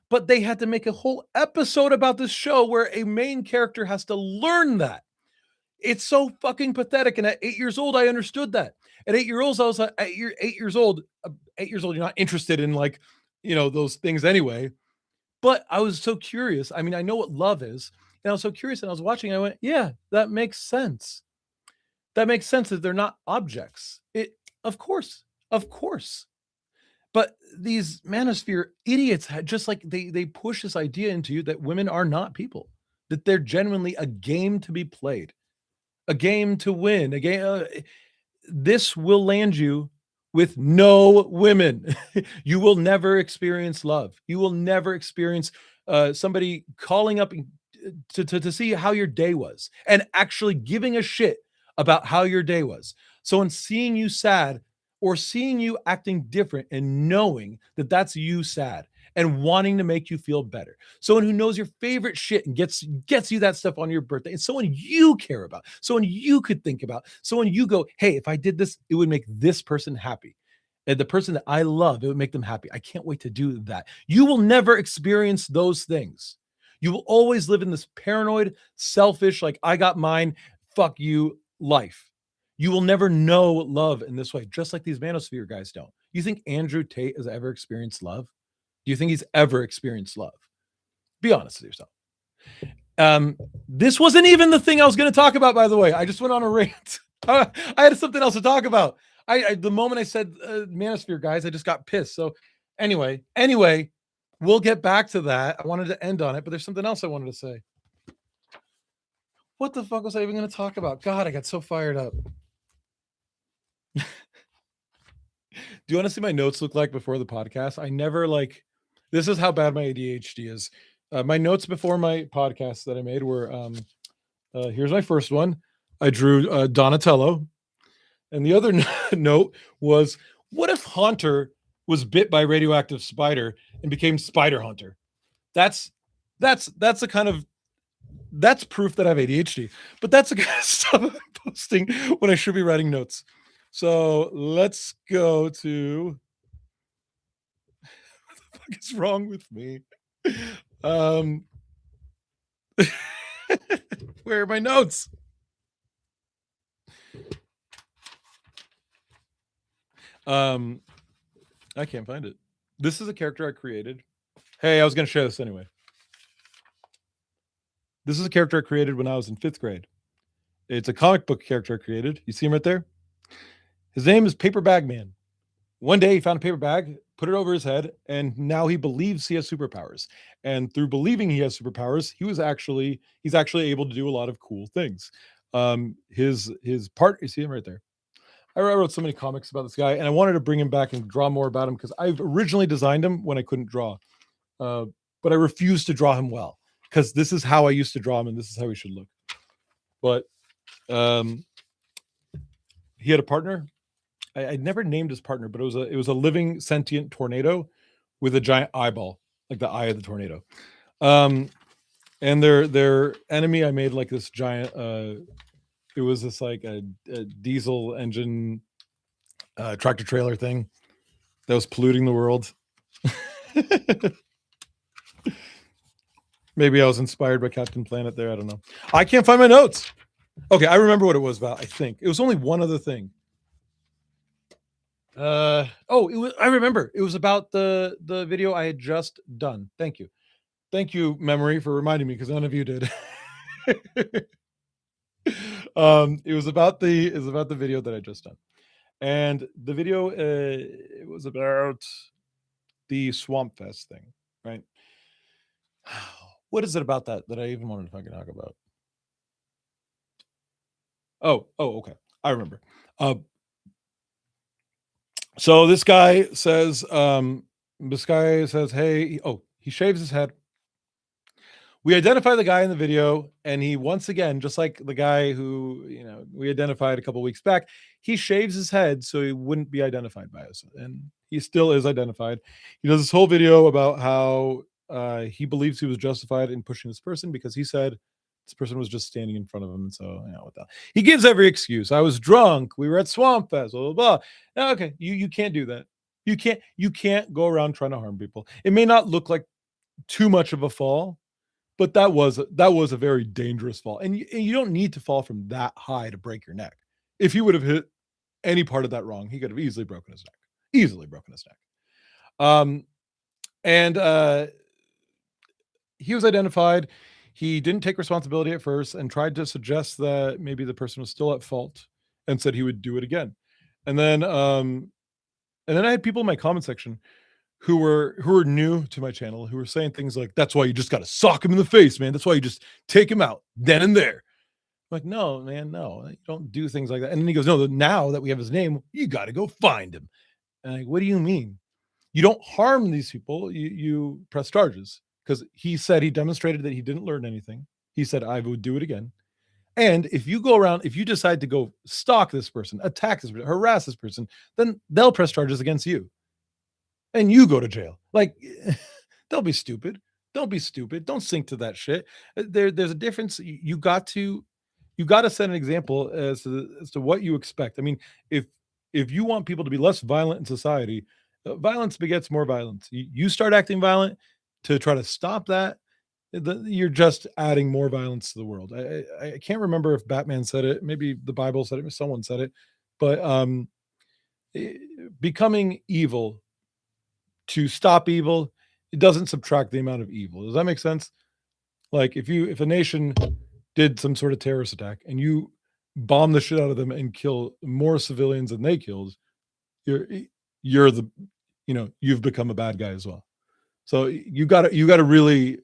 But they had to make a whole episode about this show where a main character has to learn that. It's so fucking pathetic. And at 8 years old, I understood that. At 8 years old, I was like, at 8 years old, you're not interested in, like, those things anyway. But I was so curious. I mean, I know what love is. And I was so curious, and I was watching, I went, yeah, that makes sense. That makes sense that they're not objects. Of course. But these manosphere idiots had just, like, they push this idea into you that women are not people, that they're genuinely a game to be played, a game to win, a game. This will land you with no women. You will never experience love. You will never experience somebody calling up to see how your day was and actually giving a shit about how your day was. So in seeing you sad or seeing you acting different and knowing that that's you sad and wanting to make you feel better. Someone who knows your favorite shit and gets you that stuff on your birthday, and someone you care about, someone you could think about, someone you go, hey, if I did this, it would make this person happy. And the person that I love, it would make them happy. I can't wait to do that. You will never experience those things. You will always live in this paranoid, selfish, like, I got mine, fuck you life. You will never know love in this way, just like these manosphere guys don't. You think Andrew Tate has ever experienced love? Do you think he's ever experienced love? Be honest with yourself. This wasn't even the thing I was going to talk about, by the way. I just went on a rant. I had something else to talk about. The moment I said manosphere guys, I just got pissed. So anyway, we'll get back to that. I wanted to end on it, but there's something else I wanted to say. What the fuck was I even going to talk about? God, I got so fired up. Do you want to see my notes look like before the podcast? I never this is how bad my ADHD is. My notes before my podcast that I made were, here's my first one. I drew Donatello. And the other note was, what if Haunter was bit by a radioactive spider and became Spider Hunter? That's the kind of That's proof that I have ADHD. But that's the kind of stuff I'm posting when I should be writing notes. So let's go to what the fuck is wrong with me? Um where are my notes? I can't find it. This is a character I created. Hey, I was going to share this anyway. This is a character I created when I was in 5th grade. It's a comic book character I created. You see him right there? His name is Paper Bag Man. One day he found a paper bag, put it over his head, and now he believes he has superpowers. And through believing he has superpowers, he's actually able to do a lot of cool things. His part, you see him right there. I wrote so many comics about this guy, and I wanted to bring him back and draw more about him because I've originally designed him when I couldn't draw, but I refused to draw him well because this is how I used to draw him, and this is how he should look. But he had a partner. I never named his partner, but it was a living sentient tornado with a giant eyeball, like the eye of the tornado. And their enemy, I made like this giant. It was this like a diesel engine tractor trailer thing that was polluting the world. Maybe I was inspired by Captain Planet there. I don't know. I can't find my notes. Okay, I remember what it was about. I think it was only one other thing. I remember. It was about the video I had just done. Thank you, memory, for reminding me because none of you did. It was about the video that I just done, and the video it was about the Swamp Fest thing, right? What is it about that I even wanted to fucking talk about? Okay, I remember. So this guy says, hey, he shaves his head. We identify the guy in the video, and he once again, just like the guy who we identified a couple weeks back, he shaves his head so he wouldn't be identified by us, and he still is identified. He does this whole video about how he believes he was justified in pushing this person because he said this person was just standing in front of him, and so what the he gives every excuse. I was drunk. We were at Swamp Fest. Blah blah blah. Okay, you can't do that. You can't go around trying to harm people. It may not look like too much of a fall, but that was a very dangerous fall, and you don't need to fall from that high to break your neck. If he would have hit any part of that wrong, he could have easily broken his neck. Easily broken his neck. And he was identified. He didn't take responsibility at first and tried to suggest that maybe the person was still at fault and said he would do it again. And then I had people in my comment section who were new to my channel who were saying things like, that's why you just got to sock him in the face, man. That's why you just take him out then and there. I'm like, no, man, no, you don't do things like that. And then he goes, no, now that we have his name, you got to go find him. And I'm like, what do you mean? You don't harm these people. You press charges, because he said he demonstrated that he didn't learn anything. He said, I would do it again. And if you decide to go stalk this person, attack this person, harass this person, then they'll press charges against you. And you go to jail. Like, don't be stupid. Don't be stupid. Don't sink to that shit. There's a difference. You got to set an example as to what you expect. I mean, if you want people to be less violent in society, violence begets more violence. You start acting violent to try to stop that, you're just adding more violence to the world. I can't remember if Batman said it. Maybe the Bible said it. Someone said it. But becoming evil to stop evil, it doesn't subtract the amount of evil. Does that make sense? Like if a nation did some sort of terrorist attack and you bomb the shit out of them and kill more civilians than they killed, you're the you've become a bad guy as well. So you got to really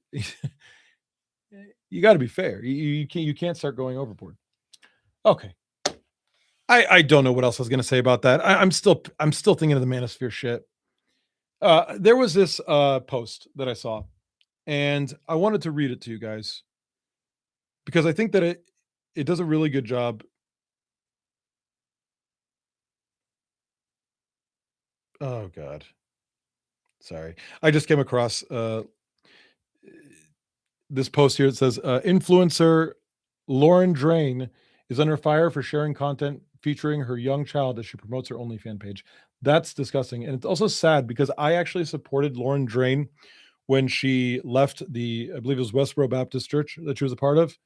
you got to be fair. You can't start going overboard. Okay. I don't know what else I was going to say about that. I'm still thinking of the manosphere shit. There was this post that I saw, and I wanted to read it to you guys because I think that it does a really good job. Oh God, sorry. I just came across this post here, it says influencer Lauren Drain is under fire for sharing content featuring her young child as she promotes her OnlyFans page. That's disgusting. And it's also sad because I actually supported Lauren Drain when she left the, I believe it was Westboro Baptist Church that she was a part of.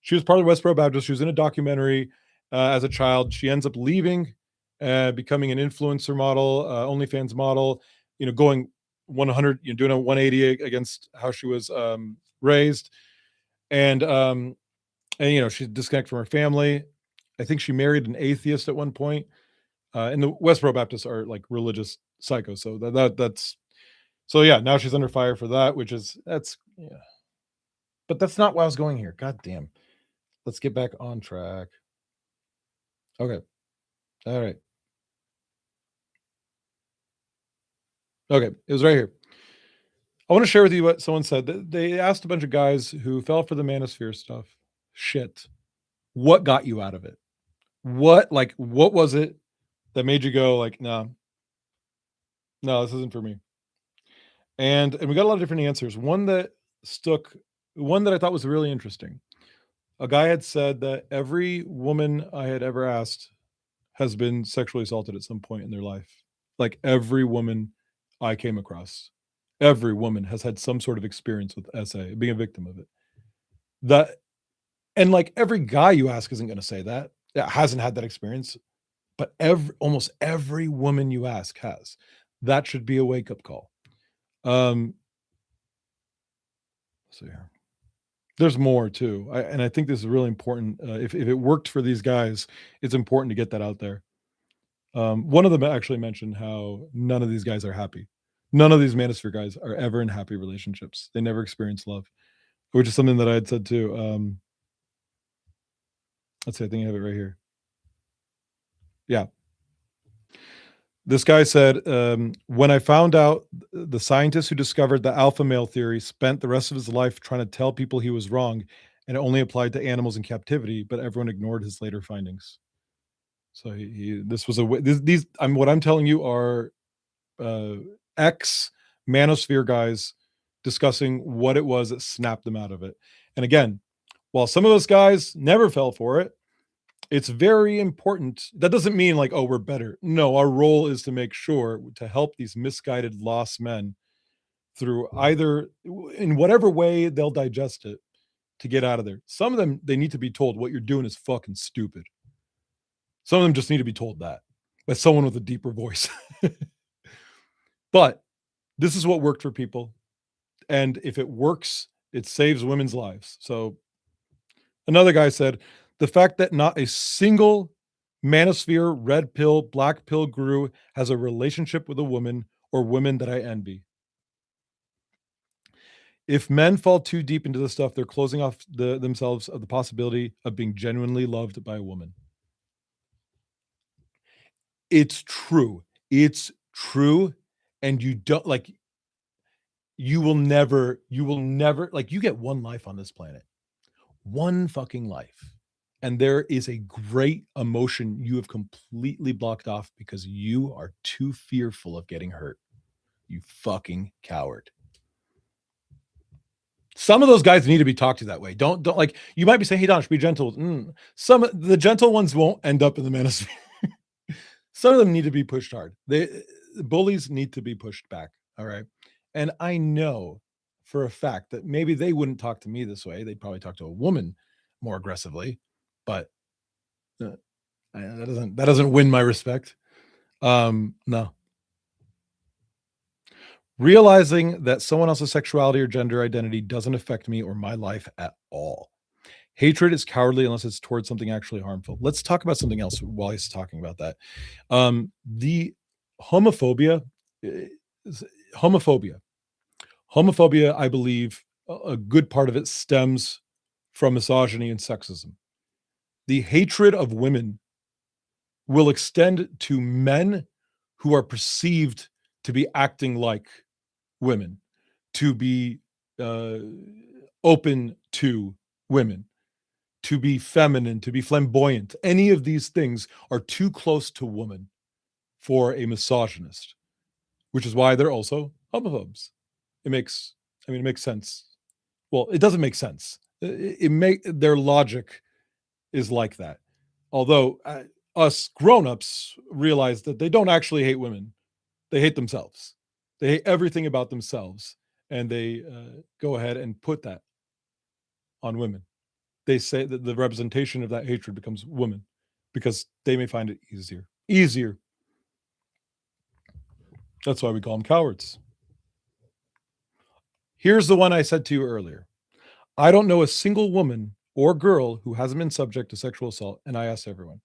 She was part of Westboro Baptist. She was in a documentary as a child. She ends up leaving, becoming an influencer model, OnlyFans model, going 100, doing a 180 against how she was raised. And she's disconnected from her family. I think she married an atheist at one point. And the Westboro Baptists are like religious psychos. So that's so yeah, now she's under fire for that, that's yeah. But that's not why I was going here. God damn. Let's get back on track. Okay. All right. Okay. It was right here. I want to share with you what someone said. They asked a bunch of guys who fell for the manosphere stuff. Shit. What got you out of it? What was it that made you go like, no, this isn't for me? And we got a lot of different answers. One that I thought was really interesting. A guy had said that every woman I had ever asked has been sexually assaulted at some point in their life. Like every woman I came across, every woman has had some sort of experience with SA, being a victim of it. And like every guy you ask isn't going to say that. Yeah, hasn't had that experience, but almost every woman you ask has. That should be a wake-up call. Let's see here. There's more too. I think this is really important. If it worked for these guys, it's important to get that out there. One of them actually mentioned how none of these guys are happy. None of these manosphere guys are ever in happy relationships. They never experience love, which is something that I had said too. Let's see, I think I have it right here. Yeah. This guy said, when I found out the scientist who discovered the alpha male theory spent the rest of his life trying to tell people he was wrong and it only applied to animals in captivity, but everyone ignored his later findings. So what I'm telling you are ex manosphere guys discussing what it was that snapped them out of it. And again, while some of those guys never fell for it, it's very important. That doesn't mean like, oh, we're better. No, our role is to make sure to help these misguided lost men through either in whatever way they'll digest it to get out of there. Some of them, they need to be told what you're doing is fucking stupid. Some of them just need to be told that by someone with a deeper voice. But this is what worked for people. And if it works, it saves women's lives. So another guy said, the fact that not a single manosphere, red pill, black pill guru has a relationship with a woman or women that I envy. If men fall too deep into this stuff, they're closing off themselves of the possibility of being genuinely loved by a woman. It's true. It's true. And you don't you will never, like, you get one life on this planet, one fucking life. And there is a great emotion you have completely blocked off because you are too fearful of getting hurt. You fucking coward. Some of those guys need to be talked to that way. Don't like, you might be saying, hey, Danesh, be gentle. Some of the gentle ones won't end up in the manosphere. Some of them need to be pushed hard. The bullies need to be pushed back. All right. And I know for a fact that maybe they wouldn't talk to me this way. They'd probably talk to a woman more aggressively, but that doesn't win my respect. No. Realizing that someone else's sexuality or gender identity doesn't affect me or my life at all. Hatred is cowardly unless it's towards something actually harmful. Let's talk about something else while he's talking about that. The homophobia, I believe a good part of it stems from misogyny and sexism. The hatred of women will extend to men who are perceived to be acting like women, to be open to women, to be feminine, to be flamboyant. Any of these things are too close to woman for a misogynist, which is why they're also homophobes. It makes sense Well, it doesn't make sense. Their logic is like that. Although us grown-ups realize that they don't actually hate women. They hate themselves. They hate everything about themselves, and they go ahead and put that on women. They say that the representation of that hatred becomes women because they may find it easier. Easier. That's why we call them cowards. Here's the one I said to you earlier. I don't know a single woman or girl who hasn't been subject to sexual assault, and I asked everyone.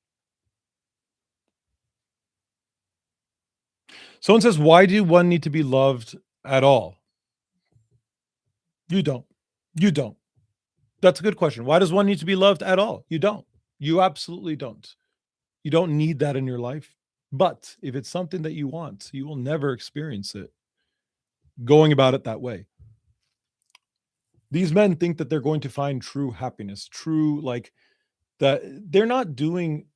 Someone says, why do one need to be loved at all? You don't. You don't. That's a good question. Why does one need to be loved at all? You don't. You absolutely don't. You don't need that in your life. But if it's something that you want, you will never experience it going about it that way. These men think that they're going to find true happiness, true, like, that they're not doing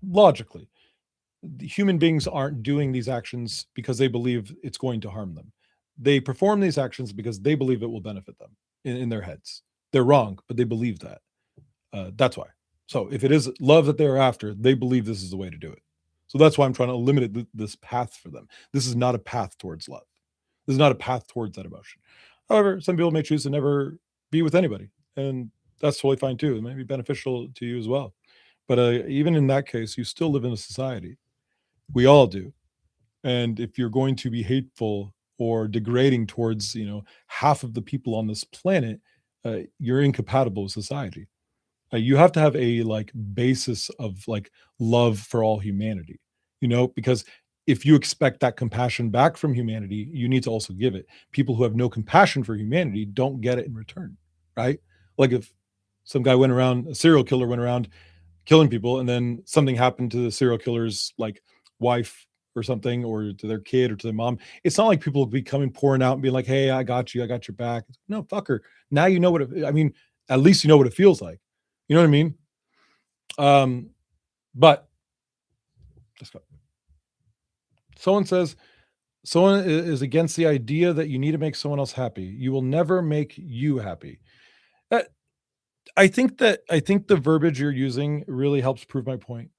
logically. Human beings aren't doing these actions because they believe it's going to harm them. They perform these actions because they believe it will benefit them in their heads. They're wrong, but they believe that. That's why. So if it is love that they're after, they believe this is the way to do it. So that's why I'm trying to eliminate this path for them. This is not a path towards love. This is not a path towards that emotion. However, some people may choose to never be with anybody, and that's totally fine too. It may be beneficial to you as well. But even in that case, you still live in a society. We all do. And if you're going to be hateful or degrading towards, half of the people on this planet, you're incompatible with society. You have to have a basis of love for all humanity, because if you expect that compassion back from humanity, you need to also give it. People who have no compassion for humanity don't get it in return, right? Like if a serial killer went around killing people, and then something happened to the serial killer's wife or something, or to their kid or to their mom, it's not like people will be coming pouring out and being like, hey, I got you, I got your back. No, fucker. Now you know at least you know what it feels like. You know what I mean? But let's go. Someone is against the idea that you need to make someone else happy. You will never make you happy. Uh, I think the verbiage you're using really helps prove my point.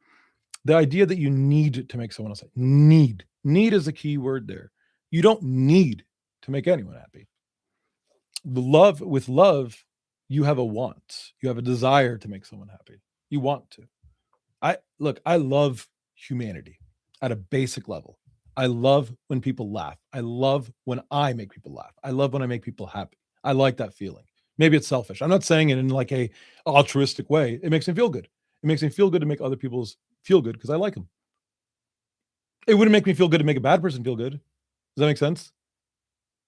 The idea that you need to make someone else happy. Need is a key word there. You don't need to make anyone happy. With love, you have a want. You have a desire to make someone happy. You want to. I love humanity at a basic level. I love when people laugh. I love when I make people laugh. I love when I make people happy. I like that feeling. Maybe it's selfish. I'm not saying it in a altruistic way. It makes me feel good. It makes me feel good to make other people's feel good because I like them. It wouldn't make me feel good to make a bad person feel good. Does that make sense?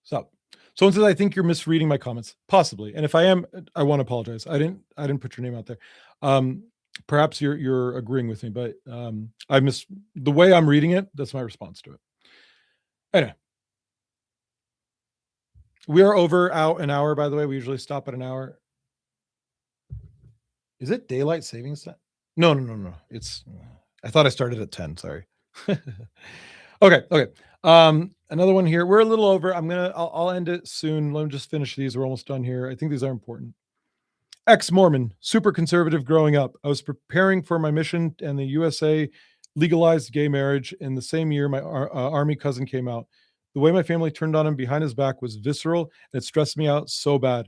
So, someone says, I think you're misreading my comments. Possibly. And if I am, I want to apologize. I didn't put your name out there. Perhaps you're agreeing with me, but the way I'm reading it. That's my response to it. Anyway, we are over an hour. By the way, we usually stop at an hour. Is it daylight savings time? No. I thought I started at 10. Sorry. Okay. Another one here. We're a little over. I'll end it soon. Let me just finish these. We're almost done here. I think these are important. Ex-Mormon, super conservative growing up. I was preparing for my mission, and the USA legalized gay marriage. In the same year, my army cousin came out. The way my family turned on him behind his back was visceral, and it stressed me out so bad.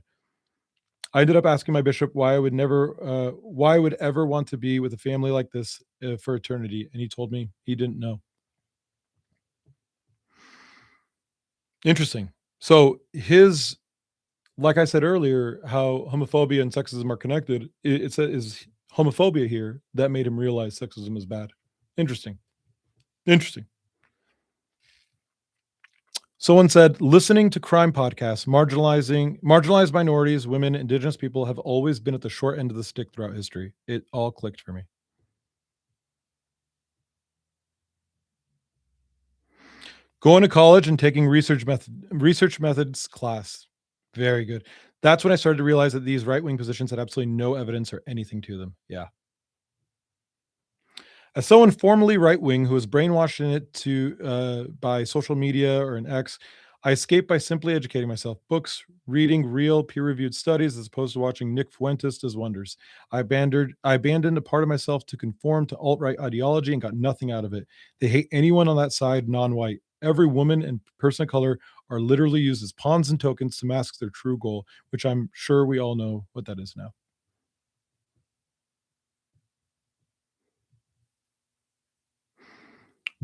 I ended up asking my bishop why I would ever want to be with a family like this for eternity, and he told me he didn't know. Interesting. So like I said earlier, how homophobia and sexism are connected. It is homophobia here that made him realize sexism is bad. Interesting. Someone said, listening to crime podcasts, marginalized minorities, women, indigenous people have always been at the short end of the stick throughout history. It all clicked for me. Going to college and taking research methods class. Very good. That's when I started to realize that these right-wing positions had absolutely no evidence or anything to them. Yeah. As someone formerly right-wing who was brainwashed in it by social media or an X, I escape by simply educating myself. Books, reading real peer-reviewed studies as opposed to watching Nick Fuentes does wonders. I abandoned a part of myself to conform to alt-right ideology and got nothing out of it. They hate anyone on that side, non-white. Every woman and person of color are literally used as pawns and tokens to mask their true goal, which I'm sure we all know what that is now.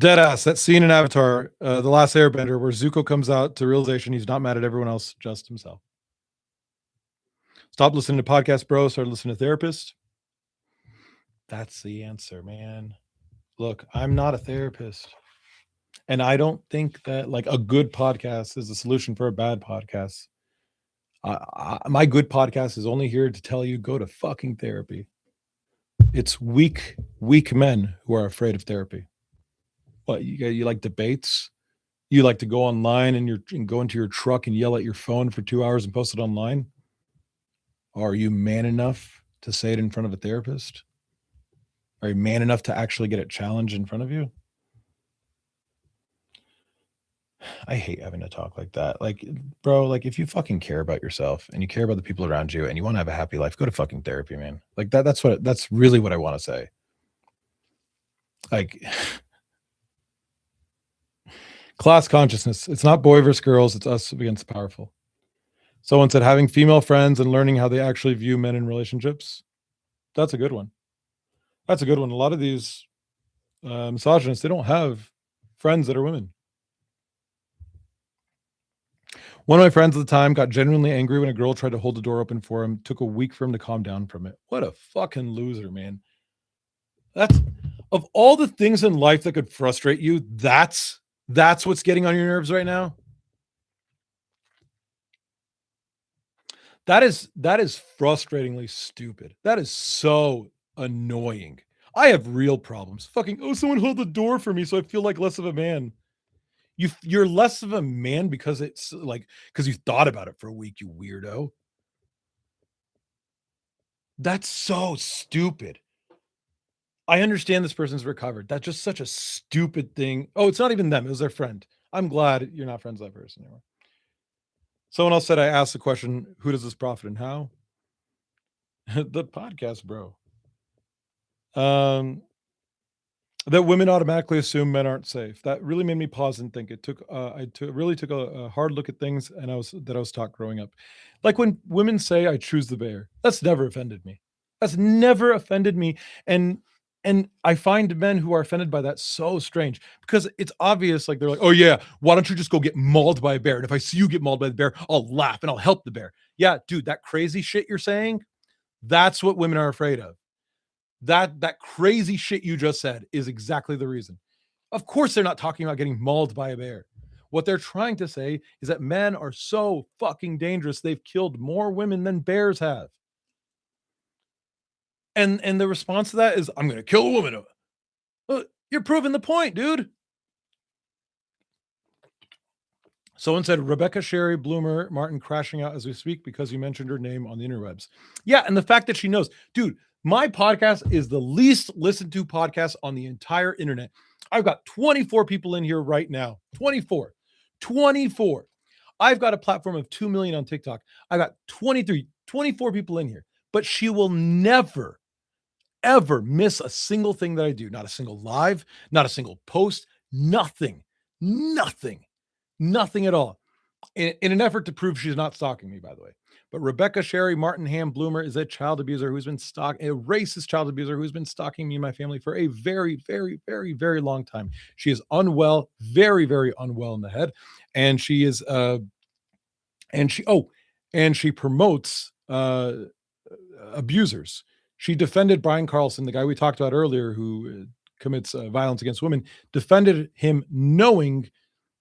Deadass, that scene in Avatar, The Last Airbender, where Zuko comes out to realization he's not mad at everyone else, just himself. Stop listening to podcasts, bro. Start listening to therapists. That's the answer, man. Look, I'm not a therapist. And I don't think that like a good podcast is a solution for a bad podcast. My good podcast is only here to tell you go to fucking therapy. It's weak men who are afraid of therapy. What you like debates? You like to go online and go into your truck and yell at your phone for 2 hours and post it online? Are you man enough to say it in front of a therapist? Are you man enough to actually get it challenged in front of you? I hate having to talk like that. Like, bro, like if you fucking care about yourself and you care about the people around you and you want to have a happy life, go to fucking therapy, man. Like that's really what I want to say. Like class consciousness. It's not boy versus girls, it's us against the powerful. Someone said having female friends and learning how they actually view men in relationships. That's a good one. That's a good one. A lot of these misogynists, they don't have friends that are women. One of my friends at the time got genuinely angry when a girl tried to hold the door open for him. Took a week for him to calm down from it. What a fucking loser, man. That's of all the things in life that could frustrate you, that's what's getting on your nerves right now. That is frustratingly stupid. That is so annoying. I have real problems. Fucking, someone hold the door for me so I feel like less of a man. You're less of a man because it's like because you thought about it for a week, you weirdo. That's so stupid. I understand this person's recovered. That's just such a stupid thing. Oh, it's not even them. It was their friend. I'm glad you're not friends with that person anymore. Someone else said I asked the question, who does this profit and how? The podcast, bro. That women automatically assume men aren't safe. That really made me pause and think. It took really took a hard look at things, and I was taught growing up. Like when women say, "I choose the bear," that's never offended me. That's never offended me, and I find men who are offended by that so strange because it's obvious. Like they're like, "Oh yeah, why don't you just go get mauled by a bear? And if I see you get mauled by the bear, I'll laugh and I'll help the bear." Yeah, dude, that crazy shit you're saying, that's what women are afraid of. That crazy shit you just said is exactly the reason. Of course, they're not talking about getting mauled by a bear. What they're trying to say is that men are so fucking dangerous. They've killed more women than bears have. And the response to that is, I'm going to kill a woman. Well, you're proving the point, dude. Someone said Rebecca Sherry Bloomer Martin crashing out as we speak because you mentioned her name on the interwebs. Yeah, and the fact that she knows, dude, my podcast is the least listened to podcast on the entire internet. I've got 24 people in here right now. 24. I've got a platform of 2 million on TikTok. I got 24 people in here. But she will never, ever miss a single thing that I do. Not a single live, not a single post, nothing at all. In an effort to prove she's not stalking me, by the way. But Rebecca Sherry Martin Ham Bloomer is a child abuser who's been a racist child abuser who's been stalking me and my family for a very, very, very, very long time. She is unwell, very, very unwell in the head, and she is and she promotes abusers. She defended Brian Carlson, the guy we talked about earlier, who commits violence against women. Defended him knowing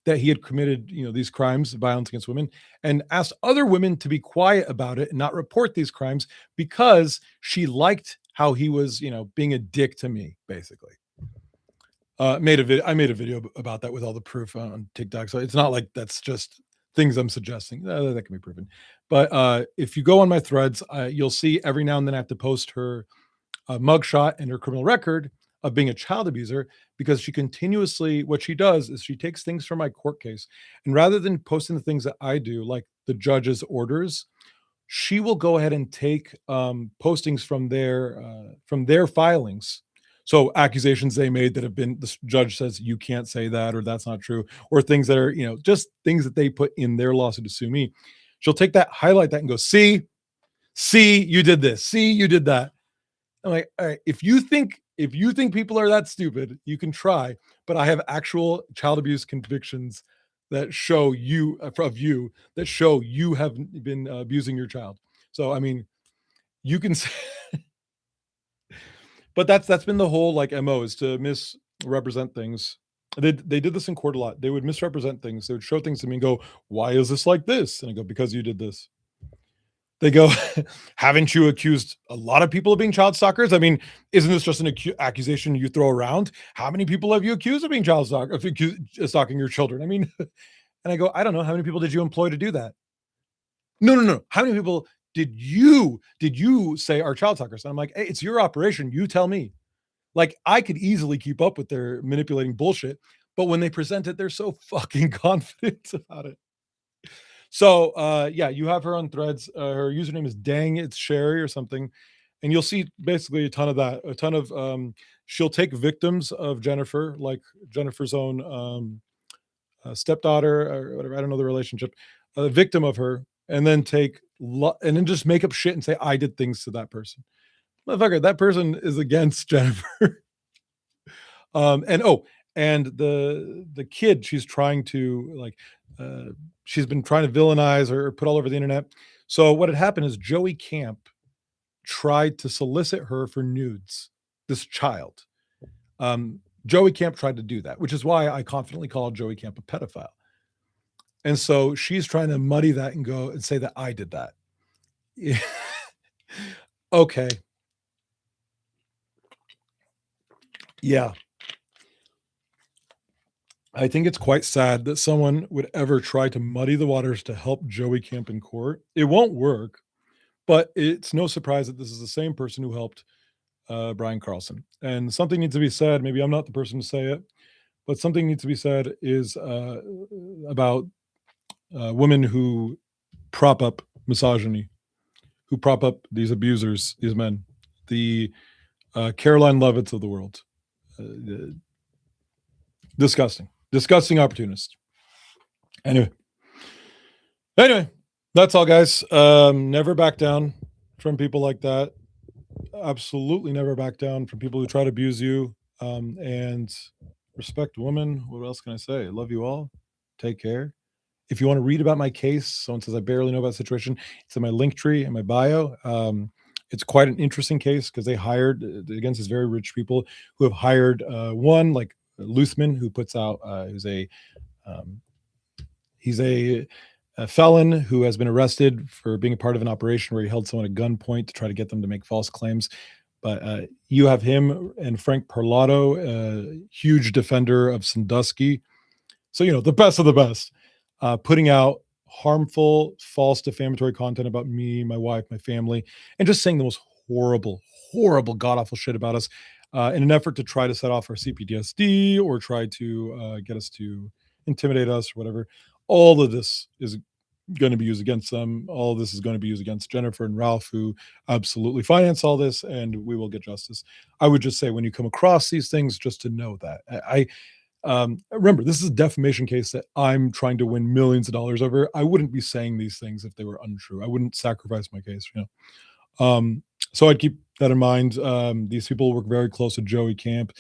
that he had committed, these crimes, violence against women, and asked other women to be quiet about it and not report these crimes because she liked how he was, being a dick to me, basically. I made a video about that with all the proof on TikTok. So it's not like that's just things I'm suggesting. That can be proven. But if you go on my threads, you'll see every now and then I have to post her mugshot and her criminal record of being a child abuser, because she continuously, what she does is she takes things from my court case, and rather than posting the things that I do, like the judge's orders, she will go ahead and take postings from their filings. So accusations they made that have been, the judge says you can't say that, or that's not true, or things that are, just things that they put in their lawsuit to sue me. She'll take that, highlight that, and go, see, you did this, see, you did that. I'm like, all right, if you think people are that stupid, you can try, but I have actual child abuse convictions that show you that show you have been abusing your child. So I mean, you can say, but that's been the whole like MO, is to misrepresent things. They did this in court a lot. They would misrepresent things. They would show things to me and go, "Why is this like this?" And I go, "Because you did this." They go, "Haven't you accused a lot of people of being child stalkers? I mean, isn't this just an accusation you throw around? How many people have you accused of being child stalker, of stalking your children? I mean," and I go, "I don't know. How many people did you employ to do that?" No. How many people did you say are child stalkers? And I'm like, "Hey, it's your operation. You tell me." Like, I could easily keep up with their manipulating bullshit, but when they present it, they're so fucking confident about it. So, yeah, you have her on Threads. Her username is Dang It's Sherry or something, and you'll see basically a ton of that. A ton of she'll take victims of Jennifer, like Jennifer's own stepdaughter or whatever. I don't know the relationship. A victim of her, and then and then just make up shit and say I did things to that person. Motherfucker, that person is against Jennifer. And the kid she's trying to like, she's been trying to villainize or put all over the internet. So what had happened is Joey Camp tried to solicit her for nudes, this child. Joey Camp tried to do that, which is why I confidently call Joey Camp a pedophile. And so she's trying to muddy that and go and say that I did that. Okay. Yeah. I think it's quite sad that someone would ever try to muddy the waters to help Joey Camp in court. It won't work, but it's no surprise that this is the same person who helped Brian Carlson. And something needs to be said. Maybe I'm not the person to say it, but something needs to be said is about women who prop up misogyny, who prop up these abusers, these men, the Caroline Lovitts of the world. Disgusting opportunist. Anyway, that's all, guys. Never back down from people like that. Absolutely never back down from people who try to abuse you. And respect women. What else can I say? Love you all. Take care. If you want to read about my case, someone says I barely know about the situation, it's in my link tree in my bio. It's quite an interesting case because they hired against these very rich people who have hired one like Luthman, who puts out he's a felon who has been arrested for being a part of an operation where he held someone at gunpoint to try to get them to make false claims. But you have him and Frank Parlato, a huge defender of Sandusky. So, the best of the best, putting out harmful, false, defamatory content about me, my wife, my family, and just saying the most horrible, god-awful shit about us in an effort to try to set off our CPTSD or try to get us to intimidate us or whatever. All of this is going to be used against them. All of this is going to be used against Jennifer and Ralph, who absolutely finance all this, and we will get justice. I would just say when you come across these things, just to know that. I remember, this is a defamation case that I'm trying to win millions of dollars over. I wouldn't be saying these things if they were untrue. I wouldn't sacrifice my case, So I'd keep that in mind. These people work very close with Joey Camp,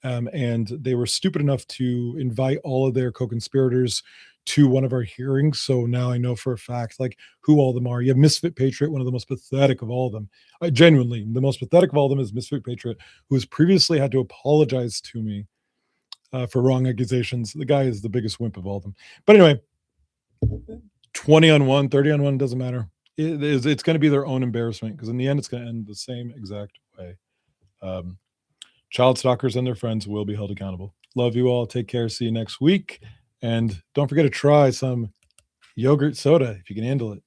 and they were stupid enough to invite all of their co-conspirators to one of our hearings. So now I know for a fact, like, who all of them are. You have Misfit Patriot, one of the most pathetic of all of them. Genuinely, the most pathetic of all of them is Misfit Patriot, who has previously had to apologize to me for wrong accusations. The guy is the biggest wimp of all of them. But anyway, 20 on 1, 30 on 1, doesn't matter. It's going to be their own embarrassment, because in the end, it's going to end the same exact way. Child stalkers and their friends will be held accountable. Love you all. Take care. See you next week. And don't forget to try some yogurt soda if you can handle it.